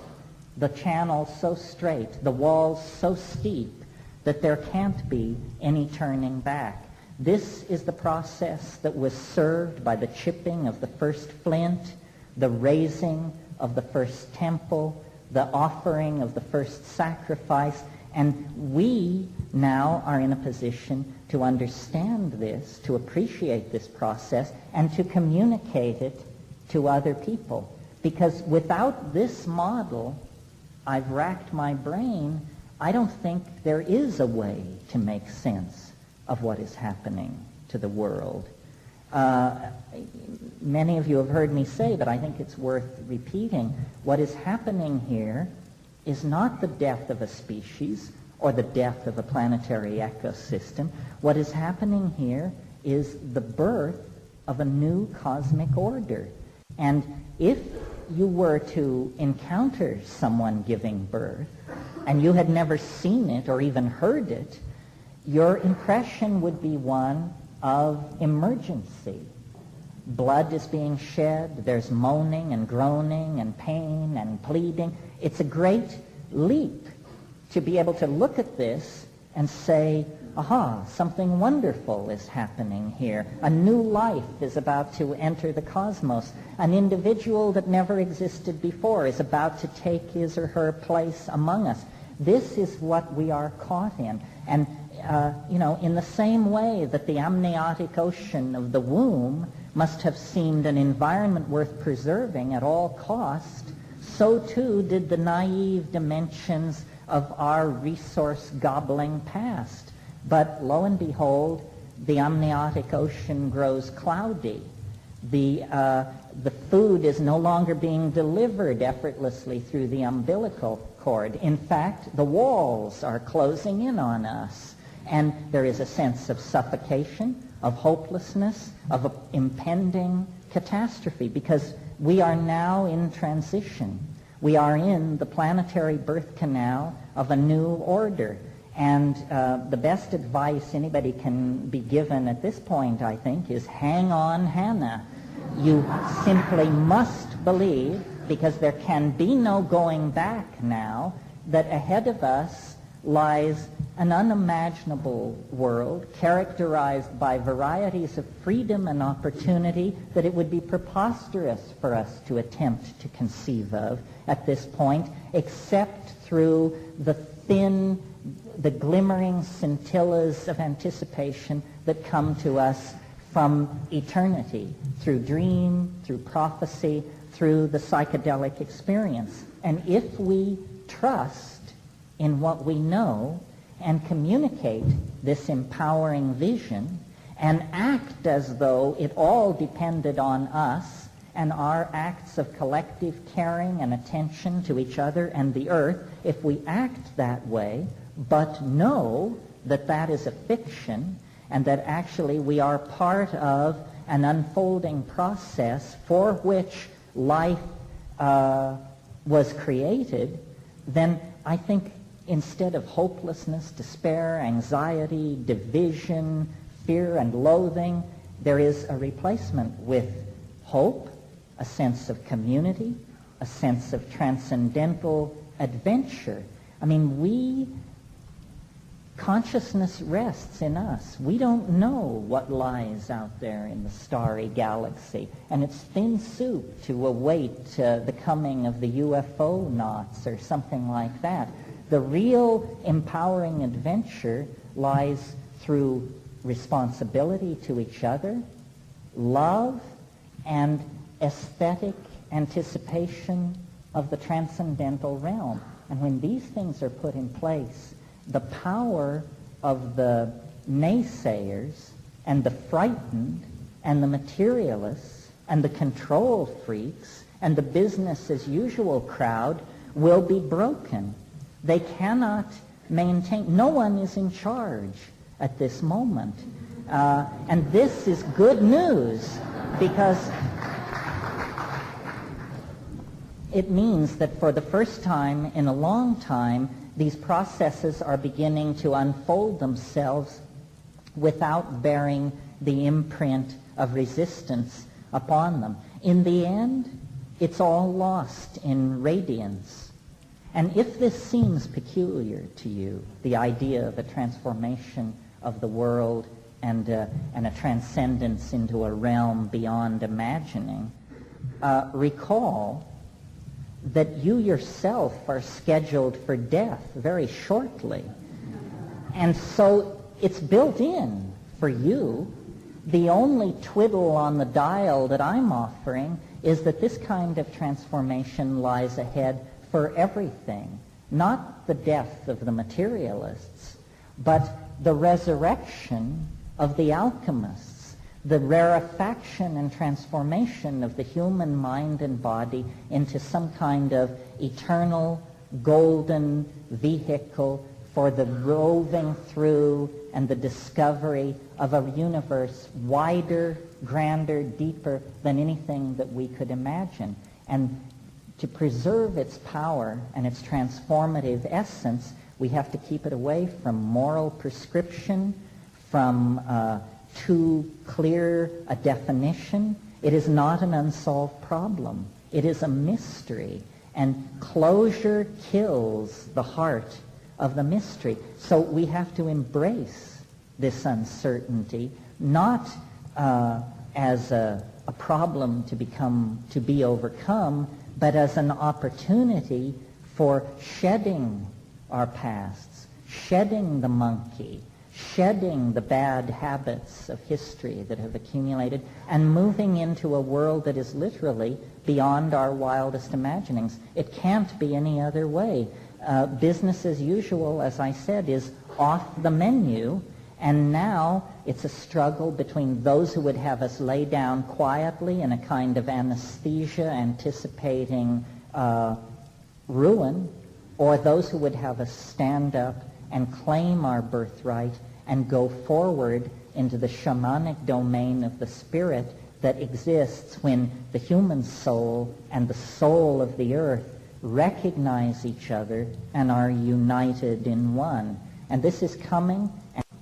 the channel so straight, the walls so steep, that there can't be any turning back. This is the process that was served by the chipping of the first flint, the raising of the first temple, the offering of the first sacrifice, and we now are in a position to understand this, to appreciate this process, and to communicate it to other people. Because without this model, I've racked my brain, I don't think there is a way to make sense of what is happening to the world. Many of you have heard me say, but I think it's worth repeating, what is happening here is not the death of a species or the death of a planetary ecosystem. What is happening here is the birth of a new cosmic order. And if you were to encounter someone giving birth, and you had never seen it or even heard it, your impression would be one of emergency. Blood is being shed, there's moaning and groaning and pain and pleading. It's a great leap to be able to look at this and say, aha, something wonderful is happening here. A new life is about to enter the cosmos. An individual that never existed before is about to take his or her place among us. This is what we are caught in. And, in the same way that the amniotic ocean of the womb must have seemed an environment worth preserving at all cost, so too did the naive dimensions of our resource-gobbling past. But lo and behold, the amniotic ocean grows cloudy. The food is no longer being delivered effortlessly through the umbilical cord. In fact, the walls are closing in on us. And there is a sense of suffocation, of hopelessness, of impending catastrophe, because we are now in transition. We are in the planetary birth canal of a new order. And the best advice anybody can be given at this point, I think, is hang on, Hannah. You simply must believe, because there can be no going back now, that ahead of us lies an unimaginable world characterized by varieties of freedom and opportunity that it would be preposterous for us to attempt to conceive of at this point, except through the glimmering scintillas of anticipation that come to us from eternity, through dream, through prophecy, through the psychedelic experience. And if we trust in what we know and communicate this empowering vision and act as though it all depended on us and our acts of collective caring and attention to each other and the earth, if we act that way, but know that that is a fiction and that actually we are part of an unfolding process for which life was created, then I think instead of hopelessness, despair, anxiety, division, fear, and loathing, there is a replacement with hope, a sense of community, a sense of transcendental adventure. I mean, consciousness rests in us. We don't know what lies out there in the starry galaxy, and it's thin soup to await the coming of the UFO knots or something like that. The real empowering adventure lies through responsibility to each other, love, and aesthetic anticipation of the transcendental realm. And when these things are put in place, the power of the naysayers and the frightened and the materialists and the control freaks and the business as usual crowd will be broken. They cannot maintain, no one is in charge at this moment. And this is good news, because It means that for the first time in a long time, these processes are beginning to unfold themselves without bearing the imprint of resistance upon them. In the end, it's all lost in radiance. And if this seems peculiar to you, the idea of a transformation of the world and a transcendence into a realm beyond imagining, recall that you yourself are scheduled for death very shortly. And so it's built in for you. The only twiddle on the dial that I'm offering is that this kind of transformation lies ahead for everything, not the death of the materialists, but the resurrection of the alchemists, the rarefaction and transformation of the human mind and body into some kind of eternal golden vehicle for the roving through and the discovery of a universe wider, grander, deeper than anything that we could imagine. And to preserve its power and its transformative essence, we have to keep it away from moral prescription, from too clear a definition. It is not an unsolved problem. It is a mystery, and closure kills the heart of the mystery. So we have to embrace this uncertainty, not as a problem to be overcome, but as an opportunity for shedding our pasts, shedding the monkey, shedding the bad habits of history that have accumulated, and moving into a world that is literally beyond our wildest imaginings. It can't be any other way. Business as usual, as I said, is off the menu, and now it's a struggle between those who would have us lay down quietly in a kind of anesthesia anticipating ruin, or those who would have us stand up and claim our birthright and go forward into the shamanic domain of the spirit that exists when the human soul and the soul of the earth recognize each other and are united in one. And this is coming,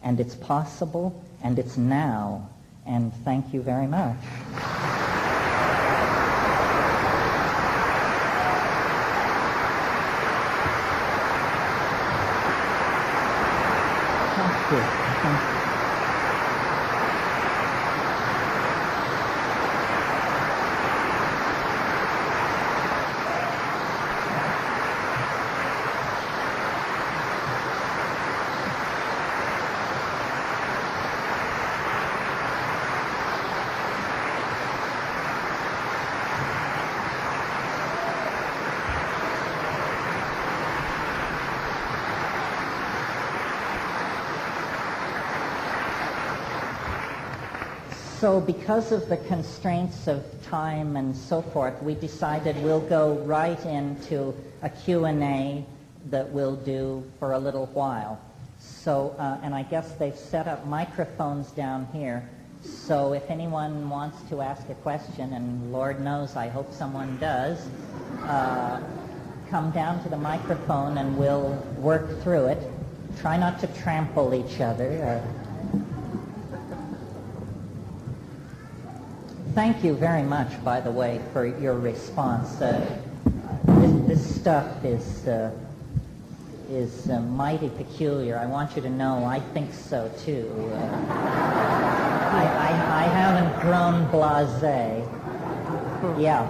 and it's possible, and it's now. And thank you very much. Thank you. Thank you. So because of the constraints of time and so forth, we decided we'll go right into a Q&A that we'll do for a little while. So, and I guess they've set up microphones down here. So if anyone wants to ask a question, and Lord knows I hope someone does, come down to the microphone and we'll work through it. Try not to trample each other. Thank you very much, by the way, for your response. This stuff is mighty peculiar. I want you to know I think so, too. I haven't grown blasé. Yeah.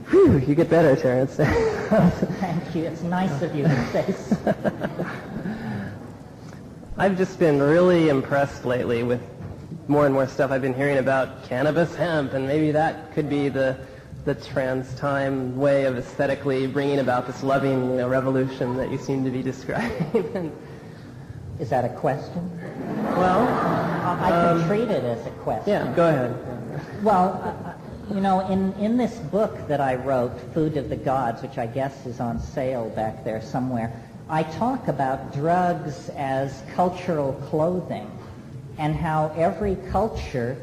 Whew, you get better, Terence. Thank you. It's nice of you to say so. I've just been really impressed lately with more and more stuff I've been hearing about cannabis hemp, and maybe that could be the trans-time way of aesthetically bringing about this loving, revolution that you seem to be describing. Is that a question? Well, I can treat it as a question. Yeah, go ahead. Well, in this book that I wrote, Food of the Gods, which I guess is on sale back there somewhere, I talk about drugs as cultural clothing, and how every culture,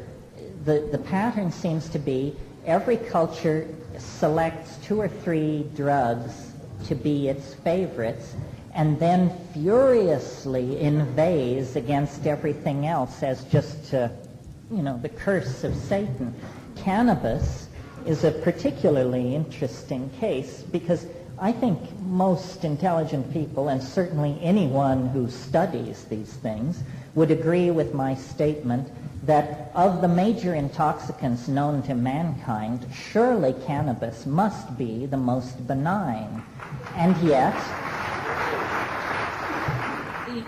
the pattern seems to be every culture selects 2 or 3 drugs to be its favorites and then furiously inveighs against everything else as just, the curse of Satan. Cannabis is a particularly interesting case because I think most intelligent people, and certainly anyone who studies these things, would agree with my statement that of the major intoxicants known to mankind, surely cannabis must be the most benign. And yet,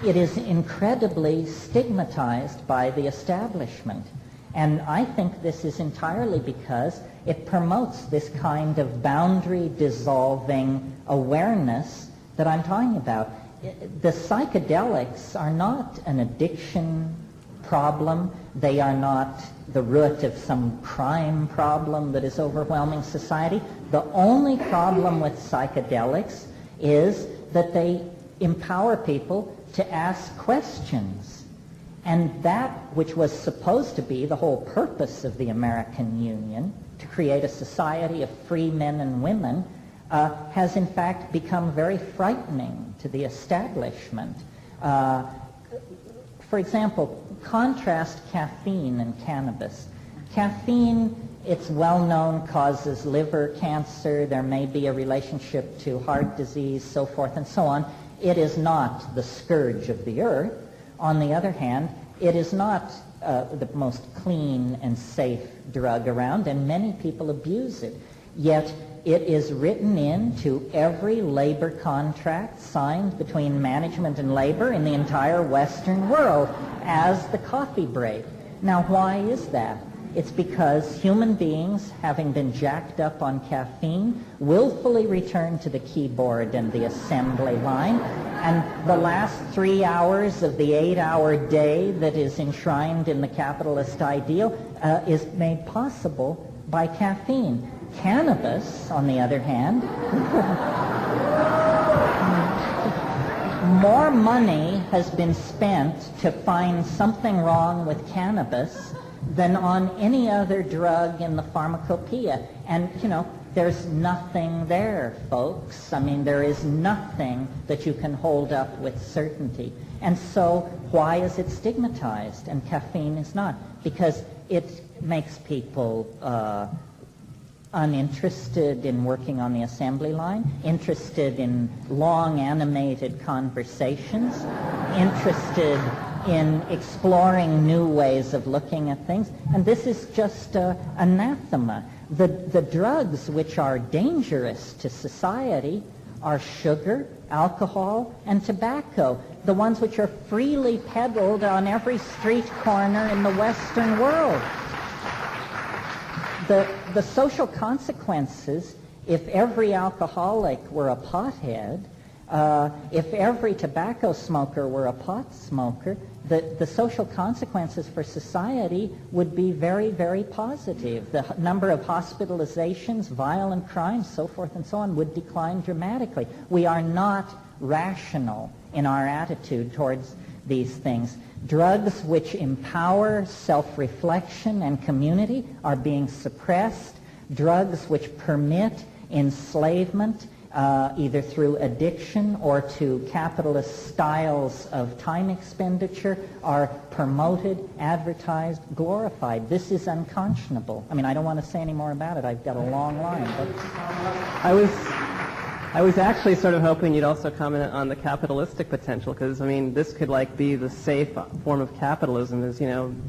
it is incredibly stigmatized by the establishment. And I think this is entirely because it promotes this kind of boundary-dissolving awareness that I'm talking about. The psychedelics are not an addiction problem. They are not the root of some crime problem that is overwhelming society. The only problem with psychedelics is that they empower people to ask questions. And that which was supposed to be the whole purpose of the American Union, to create a society of free men and women, has in fact become very frightening to the establishment. For example, contrast caffeine and cannabis. Caffeine, it's well known, causes liver cancer. There may be a relationship to heart disease, so forth and so on. It is not the scourge of the earth. On the other hand, it is not the most clean and safe drug around, and many people abuse it. Yet it is written into every labor contract signed between management and labor in the entire Western world as the coffee break. Now, why is that? It's because human beings, having been jacked up on caffeine, willfully return to the keyboard and the assembly line, and the last 3 hours of the 8-hour day that is enshrined in the capitalist ideal is made possible by caffeine. Cannabis, on the other hand, more money has been spent to find something wrong with cannabis than on any other drug in the pharmacopoeia. And, there's nothing there, folks. I mean, there is nothing that you can hold up with certainty. And so why is it stigmatized and caffeine is not? Because it makes people uninterested in working on the assembly line, interested in long animated conversations, interested in exploring new ways of looking at things. And this is just anathema. The drugs which are dangerous to society are sugar, alcohol, and tobacco, the ones which are freely peddled on every street corner in the Western world. The social consequences, if every alcoholic were a pothead, if every tobacco smoker were a pot smoker, the social consequences for society would be very, very positive. The number of hospitalizations, violent crimes, so forth and so on, would decline dramatically. We are not rational in our attitude towards these things. Drugs which empower self-reflection and community are being suppressed. Drugs which permit enslavement, either through addiction or to capitalist styles of time expenditure, are promoted, advertised, glorified. This is unconscionable. I mean, I don't want to say any more about it. I've got a long line. But I was actually sort of hoping you'd also comment on the capitalistic potential, because, I mean, this could, be the safe form of capitalism is,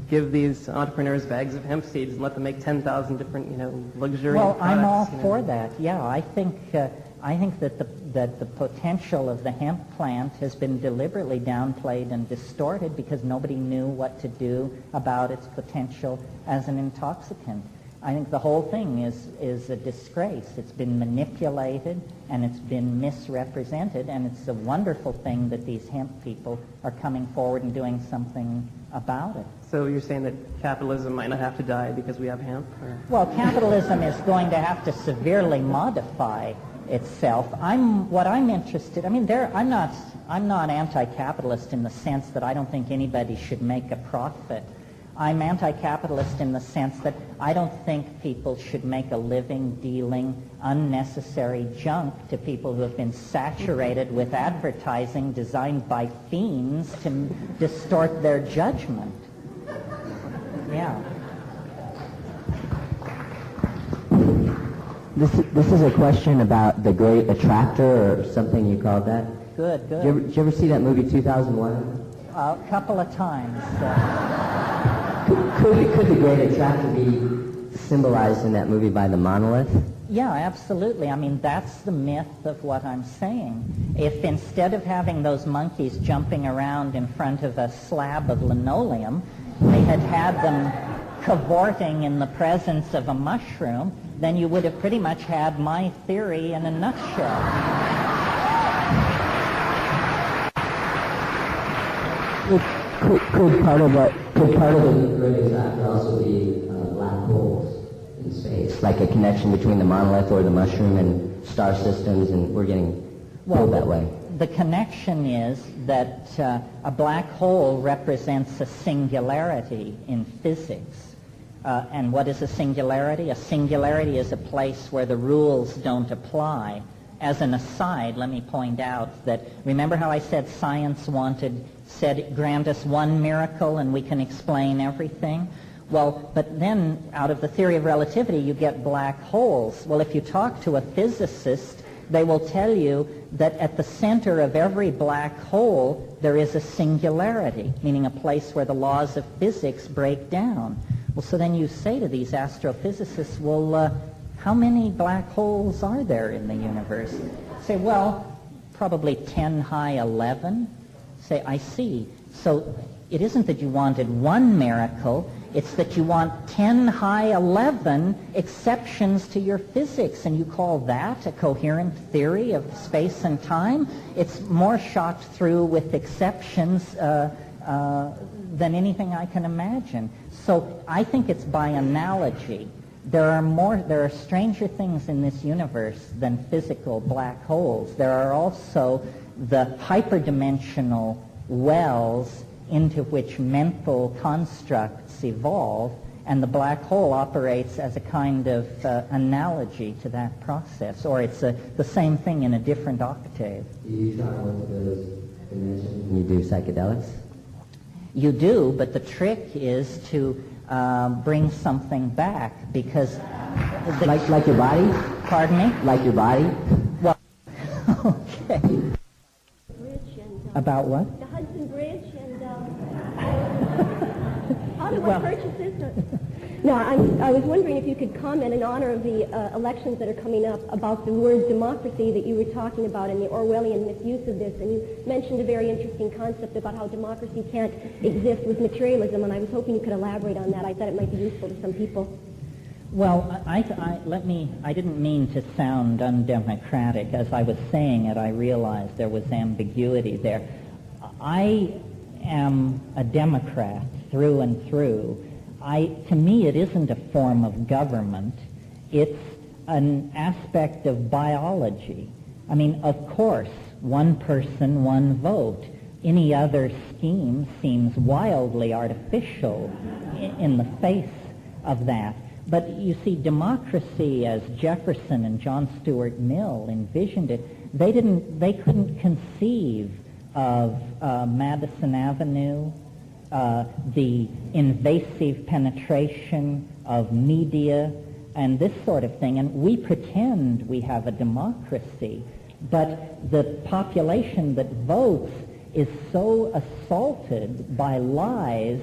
give these entrepreneurs bags of hemp seeds and let them make 10,000 different, luxurious products. Well, I'm all for that. Yeah, I think that the potential of the hemp plant has been deliberately downplayed and distorted because nobody knew what to do about its potential as an intoxicant. I think the whole thing is a disgrace. It's been manipulated and it's been misrepresented, and it's a wonderful thing that these hemp people are coming forward and doing something about it. So you're saying that capitalism might not have to die because we have hemp? Or? Well, capitalism is going to have to severely modify itself. I'm interested. I mean, I'm not anti-capitalist in the sense that I don't think anybody should make a profit. I'm anti-capitalist in the sense that I don't think people should make a living dealing unnecessary junk to people who have been saturated with advertising designed by fiends to distort their judgment. Yeah. This is a question about the Great Attractor, or something you called that. Good. Did you ever see that movie 2001? A couple of times. Could the Great Attractor be symbolized in that movie by the monolith? Yeah, absolutely. I mean, that's the myth of what I'm saying. If instead of having those monkeys jumping around in front of a slab of linoleum, they had them cavorting in the presence of a mushroom, then you would have pretty much had my theory in a nutshell. Could part of the Great Attractor also be black holes in space, like a connection between the monolith or the mushroom and star systems, and we're getting pulled that way? The connection is that a black hole represents a singularity in physics. And what is a singularity? A singularity is a place where the rules don't apply. As an aside, let me point out that, remember how I said science said grant us one miracle and we can explain everything? Well, but then out of the theory of relativity you get black holes. Well, if you talk to a physicist, they will tell you that at the center of every black hole there is a singularity, meaning a place where the laws of physics break down. Well, so then you say to these astrophysicists, well, how many black holes are there in the universe? Say, well, probably 10 high 11. Say, I see. So it isn't that you wanted one miracle, it's that you want 10 high 11 exceptions to your physics, and you call that a coherent theory of space and time? It's more shot through with exceptions than anything I can imagine. So I think it's by analogy. There are stranger things in this universe than physical black holes. There are also the hyperdimensional wells into which mental constructs evolve, and the black hole operates as a kind of analogy to that process, or it's the same thing in a different octave. Do you travel into those dimensions when you do psychedelics? You do, but the trick is to bring something back, because... Like your body? Pardon me? Like your body? Well, okay. About what? The Hudson Bridge and how do I purchase this? No, I was wondering if you could comment in honor of the elections that are coming up about the word democracy that you were talking about and the Orwellian misuse of this. And you mentioned a very interesting concept about how democracy can't exist with materialism, and I was hoping you could elaborate on that. I thought it might be useful to some people. Well, I didn't mean to sound undemocratic. As I was saying it, I realized there was ambiguity there. I am a Democrat through and through. To me, it isn't a form of government. It's an aspect of biology. I mean, of course, one person, one vote. Any other scheme seems wildly artificial in the face of that. But you see, democracy, as Jefferson and John Stuart Mill envisioned it, they couldn't conceive of Madison Avenue, the invasive penetration of media, and this sort of thing. And we pretend we have a democracy, but the population that votes is so assaulted by lies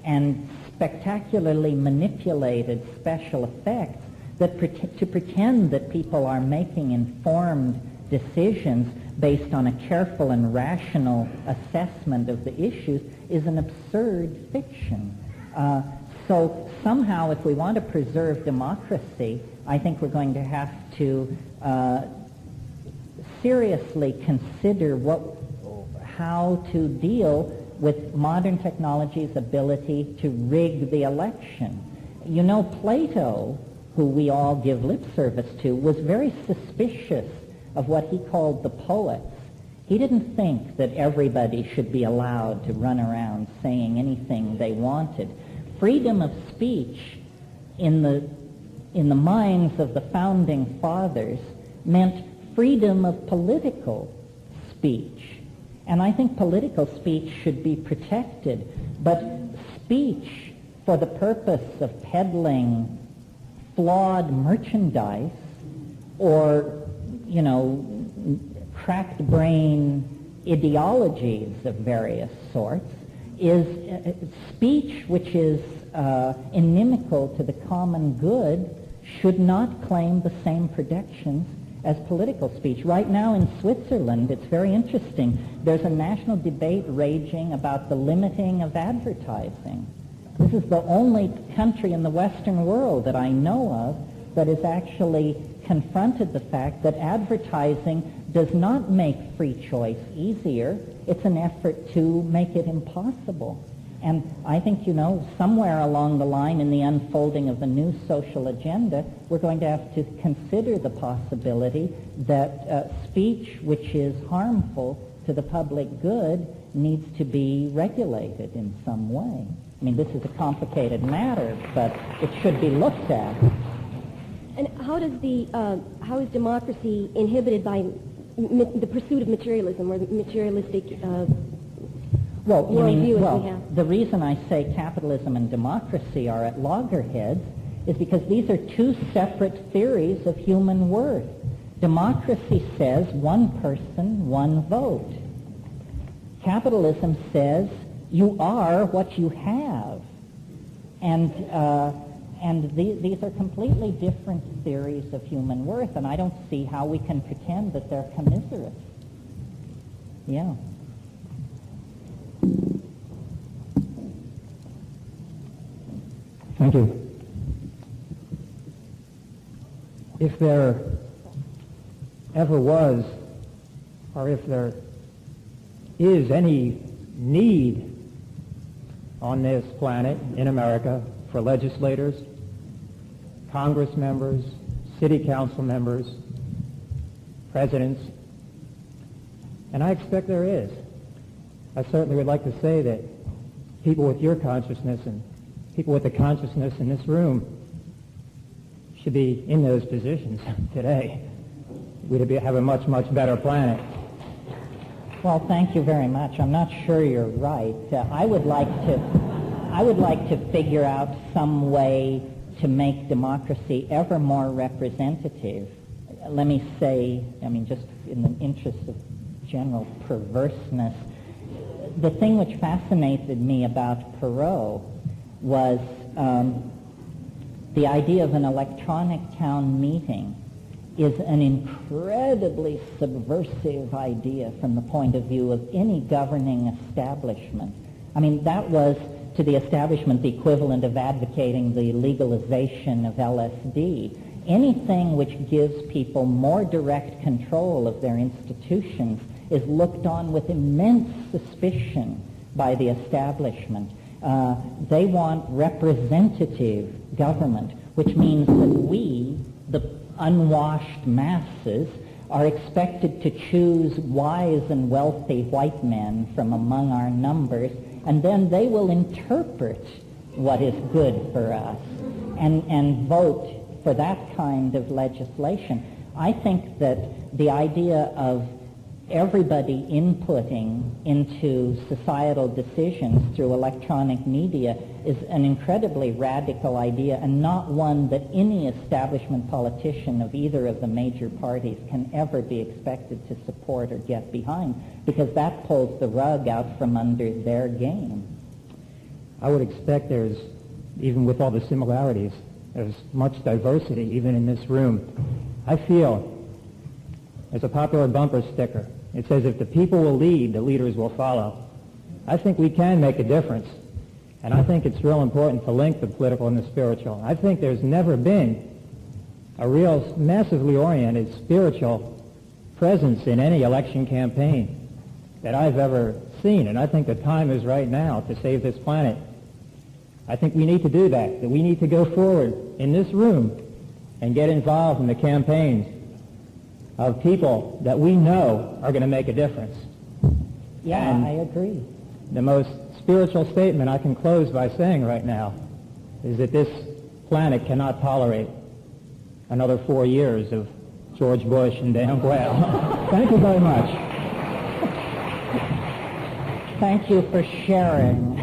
and spectacularly manipulated special effects that to pretend that people are making informed decisions based on a careful and rational assessment of the issues is an absurd fiction. So somehow, if we want to preserve democracy, I think we're going to have to seriously consider how to deal with modern technology's ability to rig the election. You know, Plato, who we all give lip service to, was very suspicious of what he called the poets. He didn't think that everybody should be allowed to run around saying anything they wanted. Freedom of speech in the minds of the founding fathers, meant freedom of political speech. And I think political speech should be protected, but speech for the purpose of peddling flawed merchandise or, cracked brain ideologies of various sorts is speech which is inimical to the common good should not claim the same protections as political speech. Right now in Switzerland, it's very interesting. There's a national debate raging about the limiting of advertising. This is the only country in the Western world that I know of that has actually confronted the fact that advertising does not make free choice easier. It's an effort to make it impossible. And I think, somewhere along the line in the unfolding of the new social agenda, we're going to have to consider the possibility that speech which is harmful to the public good needs to be regulated in some way. I mean, this is a complicated matter, but it should be looked at. And how is democracy inhibited by the pursuit of materialism or the materialistic worldview as we have? The reason I say capitalism and democracy are at loggerheads is because these are two separate theories of human worth. Democracy says one person, one vote. Capitalism says you are what you have. And these are completely different theories of human worth, and I don't see how we can pretend that they're commiserate. Yeah. Thank you. If there ever was, or if there is any need on this planet, in America, for legislators, Congress members, city council members, presidents, and I expect there is. I certainly would like to say that people with your consciousness and people with the consciousness in this room should be in those positions today. We'd have a much, much better planet. Well, thank you very much. I'm not sure you're right. I would like to figure out some way to make democracy ever more representative. Let me say, just in the interest of general perverseness, the thing which fascinated me about Perot was the idea of an electronic town meeting is an incredibly subversive idea from the point of view of any governing establishment. That was to the establishment the equivalent of advocating the legalization of LSD. Anything which gives people more direct control of their institutions is looked on with immense suspicion by the establishment. They want representative government, which means that we, the unwashed masses, are expected to choose wise and wealthy white men from among our numbers, and then they will interpret what is good for us and vote for that kind of legislation. I think that the idea of everybody inputting into societal decisions through electronic media is an incredibly radical idea, and not one that any establishment politician of either of the major parties can ever be expected to support or get behind, because that pulls the rug out from under their game. I would expect there's, even with all the similarities, there's much diversity even in this room. I feel there's a popular bumper sticker. It says, if the people will lead, the leaders will follow. I think we can make a difference. And I think it's real important to link the political and the spiritual. I think there's never been a real massively oriented spiritual presence in any election campaign that I've ever seen. And I think the time is right now to save this planet. I think we need to do that we need to go forward in this room and get involved in the campaigns of people that we know are going to make a difference. Yeah, and I agree. The most spiritual statement I can close by saying right now is that this planet cannot tolerate another 4 years of George Bush and Dan Quayle. Thank you very much. Thank you for sharing.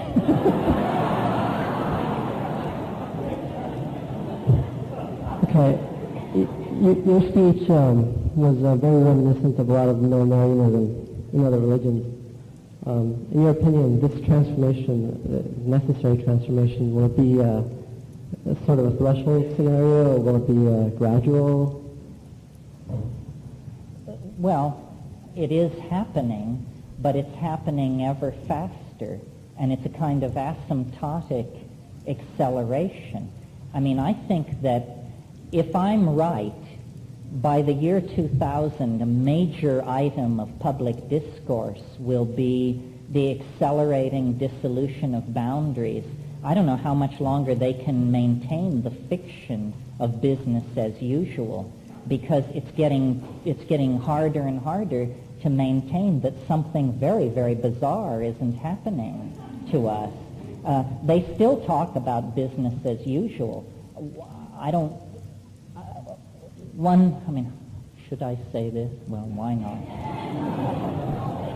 Okay. Your speech was very reminiscent of a lot of millenarianism in other religions. In your opinion, this transformation, necessary transformation, will it be a sort of a threshold scenario, or will it be gradual? Well, it is happening, but it's happening ever faster, and it's a kind of asymptotic acceleration. I mean, I think that if I'm right, by the year 2000, a major item of public discourse will be the accelerating dissolution of boundaries. I don't know how much longer they can maintain the fiction of business as usual, because it's getting harder and harder to maintain that something very, very bizarre isn't happening to us. They still talk about business as usual. Should I say this? Well, why not?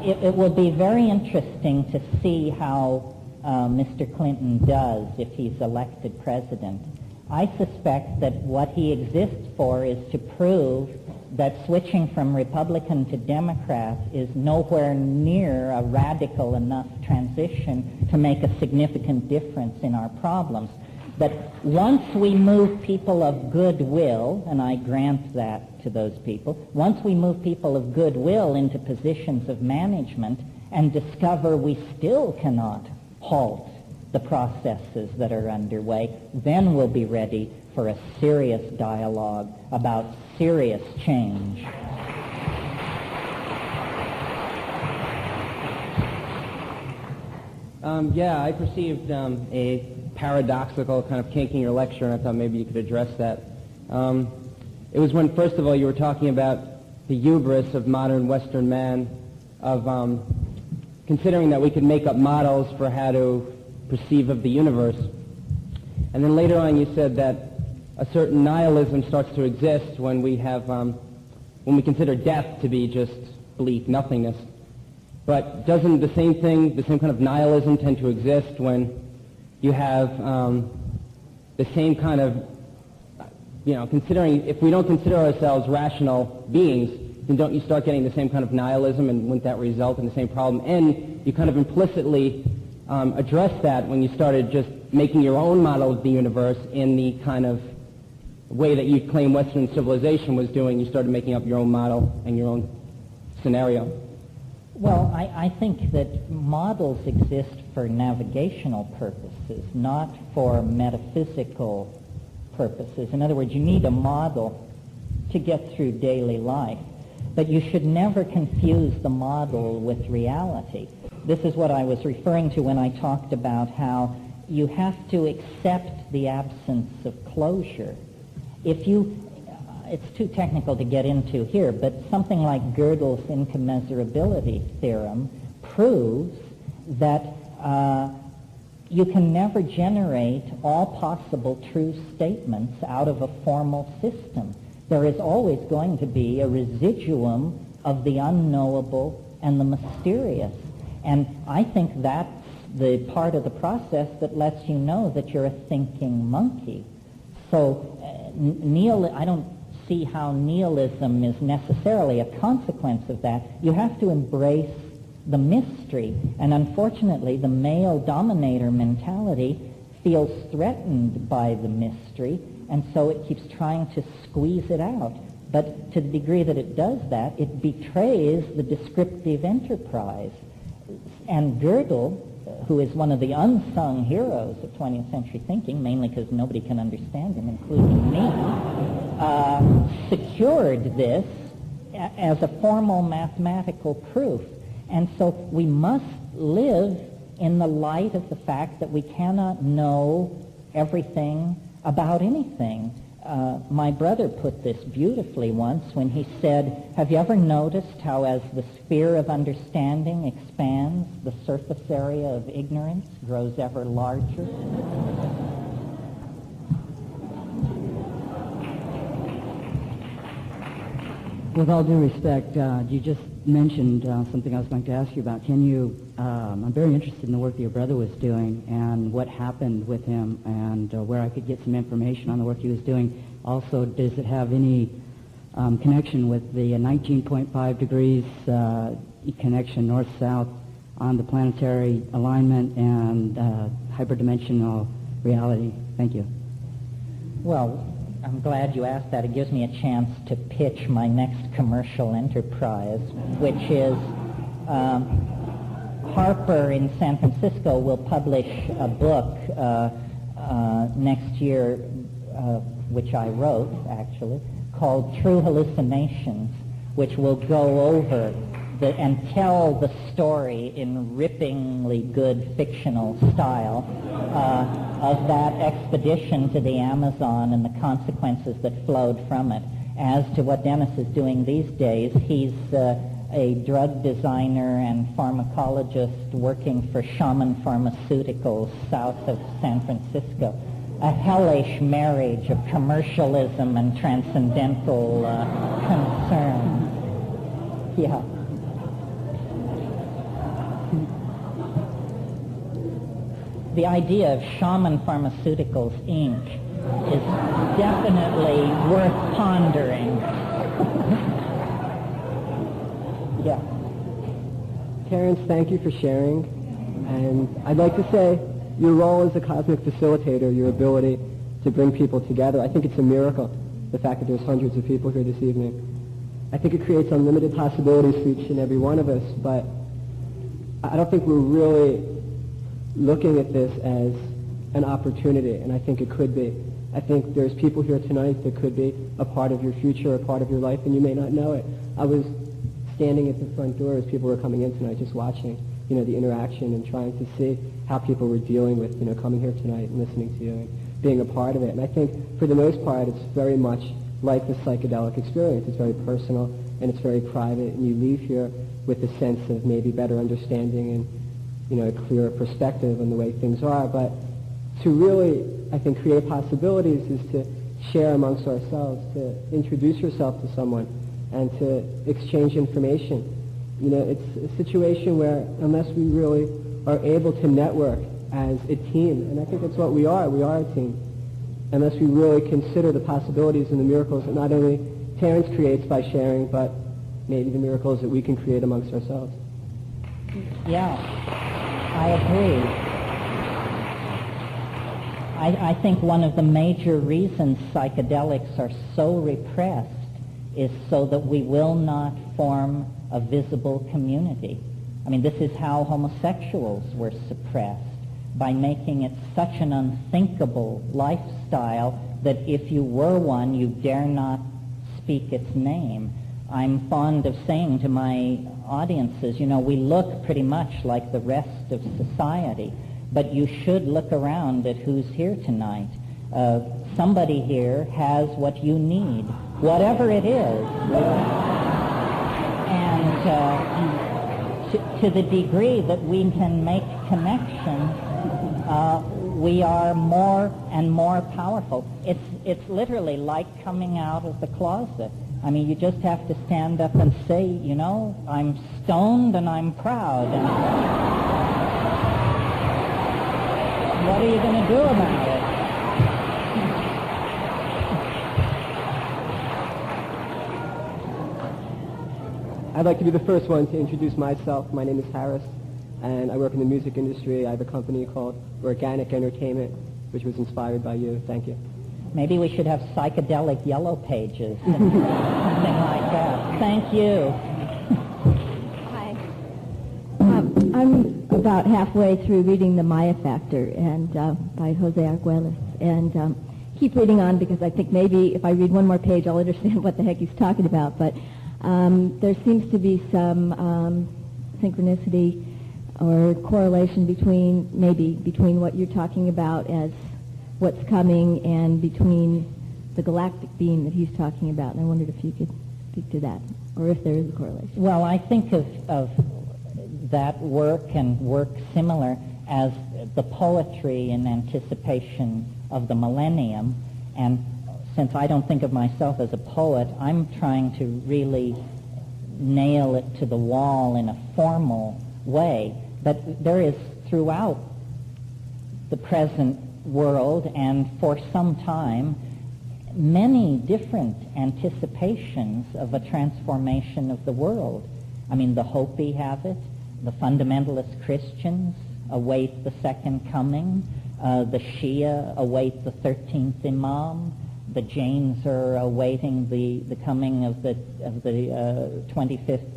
It will be very interesting to see how Mr. Clinton does if he's elected president. I suspect that what he exists for is to prove that switching from Republican to Democrat is nowhere near a radical enough transition to make a significant difference in our problems. That once we move people of goodwill, and I grant that to those people, once we move people of goodwill into positions of management and discover we still cannot halt the processes that are underway, then we'll be ready for a serious dialogue about serious change. I perceived a paradoxical kind of kink in your lecture, and I thought maybe you could address that. It was when, first of all, you were talking about the hubris of modern Western man, of considering that we could make up models for how to perceive of the universe. And then later on you said that a certain nihilism starts to exist when we have, when we consider death to be just bleak nothingness. But doesn't the same thing, the same kind of nihilism tend to exist when you have the same kind of, considering, if we don't consider ourselves rational beings, then don't you start getting the same kind of nihilism, and wouldn't that result in the same problem? And you kind of implicitly address that when you started just making your own model of the universe in the kind of way that you claim Western civilization was doing. You started making up your own model and your own scenario. Well, I think that models exist for navigational purposes, not for metaphysical purposes. In other words, you need a model to get through daily life, but you should never confuse the model with reality. This is what I was referring to when I talked about how you have to accept the absence of closure. It's too technical to get into here, but something like Gödel's incommensurability theorem proves that you can never generate all possible true statements out of a formal system. There is always going to be a residuum of the unknowable and the mysterious. And I think that's the part of the process that lets you know that you're a thinking monkey. So I don't see how nihilism is necessarily a consequence of that. You have to embrace the mystery. And unfortunately, the male dominator mentality feels threatened by the mystery, and so it keeps trying to squeeze it out. But to the degree that it does that, it betrays the descriptive enterprise. And Gödel, who is one of the unsung heroes of 20th century thinking, mainly because nobody can understand him, including me, secured this as a formal mathematical proof. And so we must live in the light of the fact that we cannot know everything about anything. My brother put this beautifully once when he said, have you ever noticed how as the sphere of understanding expands, the surface area of ignorance grows ever larger? With all due respect, you just mentioned something I was going to ask you about. Can you, I'm very interested in the work that your brother was doing and what happened with him and where I could get some information on the work he was doing. Also, does it have any connection with the 19.5 degrees connection north-south on the planetary alignment and hyperdimensional reality? Thank you. Well, I'm glad you asked that. It gives me a chance to pitch my next commercial enterprise, which is Harper in San Francisco will publish a book next year, which I wrote, actually, called True Hallucinations, which will go over and tell the story in rippingly good fictional style of that expedition to the Amazon and the consequences that flowed from it. As to what Dennis is doing these days, he's a drug designer and pharmacologist working for Shaman Pharmaceuticals south of San Francisco. A hellish marriage of commercialism and transcendental concerns. Yeah. The idea of Shaman Pharmaceuticals, Inc. is definitely worth pondering. Yeah. Terence, thank you for sharing. And I'd like to say your role as a cosmic facilitator, your ability to bring people together, I think it's a miracle, the fact that there's hundreds of people here this evening. I think it creates unlimited possibilities for each and every one of us, but I don't think we're really looking at this as an opportunity, and I think it could be. I think there's people here tonight that could be a part of your future, a part of your life, and you may not know it. I was standing at the front door as people were coming in tonight, just watching, the interaction and trying to see how people were dealing with, coming here tonight and listening to you and being a part of it. And I think, for the most part, it's very much like the psychedelic experience. It's very personal and it's very private, and you leave here with a sense of maybe better understanding and a clearer perspective on the way things are. But to really, I think, create possibilities is to share amongst ourselves, to introduce yourself to someone, and to exchange information. It's a situation where unless we really are able to network as a team, and I think that's what we are a team, unless we really consider the possibilities and the miracles that not only Terence creates by sharing, but maybe the miracles that we can create amongst ourselves. Yeah, I agree. I think one of the major reasons psychedelics are so repressed is so that we will not form a visible community. I mean, this is how homosexuals were suppressed, by making it such an unthinkable lifestyle that if you were one, you dare not speak its name. I'm fond of saying to my audiences, we look pretty much like the rest of society, but you should look around at who's here tonight. Somebody here has what you need, whatever it is. And to the degree that we can make connections, we are more and more powerful. It's literally like coming out of the closet. I mean, you just have to stand up and say, I'm stoned and I'm proud. And what are you going to do about it? I'd like to be the first one to introduce myself. My name is Harris, and I work in the music industry. I have a company called Organic Entertainment, which was inspired by you. Thank you. Maybe we should have psychedelic yellow pages, something like that. Thank you. Hi. I'm about halfway through reading The Maya Factor and by Jose Arguelles, and keep reading on because I think maybe if I read one more page, I'll understand what the heck he's talking about. But there seems to be some synchronicity or correlation between what you're talking about as what's coming and between the galactic beam that he's talking about. And I wondered if you could speak to that, or if there is a correlation. Well, I think of that work and work similar as the poetry in anticipation of the millennium, and since I don't think of myself as a poet, I'm trying to really nail it to the wall in a formal way. But there is throughout the present world and for some time many different anticipations of a transformation of the world. I mean, the Hopi have it, the fundamentalist Christians await the second coming, the Shia await the 13th Imam, the Jains are awaiting the coming of the 25th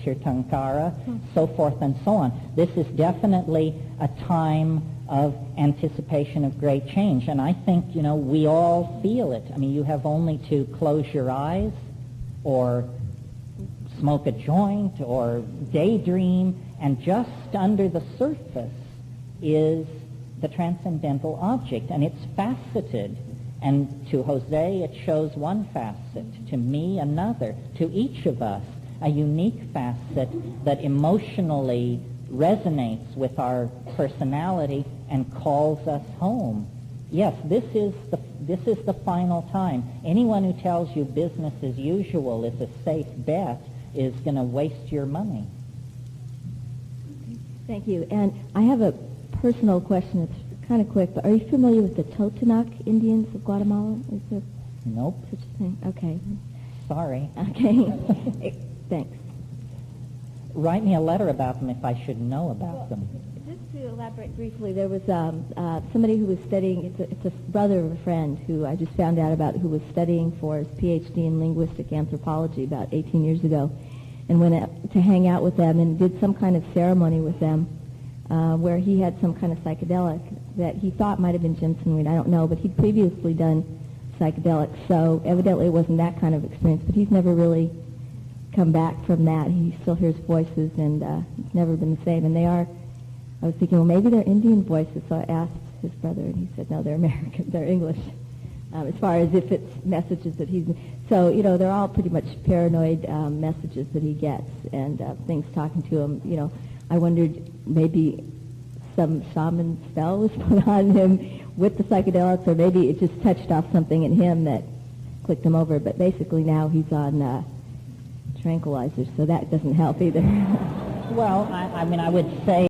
Tirthankara, so forth and so on. This is definitely a time of anticipation of great change, and I think, we all feel it. I mean, you have only to close your eyes or smoke a joint or daydream, and just under the surface is the transcendental object, and it's faceted. And to Jose, it shows one facet. To me, another. To each of us, a unique facet that emotionally resonates with our personality and calls us home. Yes, this is the final time. Anyone who tells you business as usual is a safe bet is going to waste your money. Thank you. And I have a personal question. It's kind of quick, but are you familiar with the Totonac Indians of Guatemala? Is there Nope. such a thing? Okay. Sorry. Okay. Thanks. Write me a letter about them if I should know about them. Just to elaborate briefly, there was somebody who was studying, it's a brother of a friend who I just found out about, who was studying for his PhD in linguistic anthropology about 18 years ago, and went out to hang out with them and did some kind of ceremony with them where he had some kind of psychedelic that he thought might have been ginseng. I don't know, but he'd previously done psychedelics, so evidently it wasn't that kind of experience, but he's never really come back from that. He still hears voices, and it's never been the same. And they are, I was thinking, well, maybe they're Indian voices, so I asked his brother, and he said, no, they're American, they're English, as far as if it's messages that he's, so, they're all pretty much paranoid messages that he gets, and things talking to him. I wondered maybe some shaman spell was put on him with the psychedelics, or maybe it just touched off something in him that clicked him over, but basically now he's on tranquilizers, so that doesn't help either. Well, I mean, I would say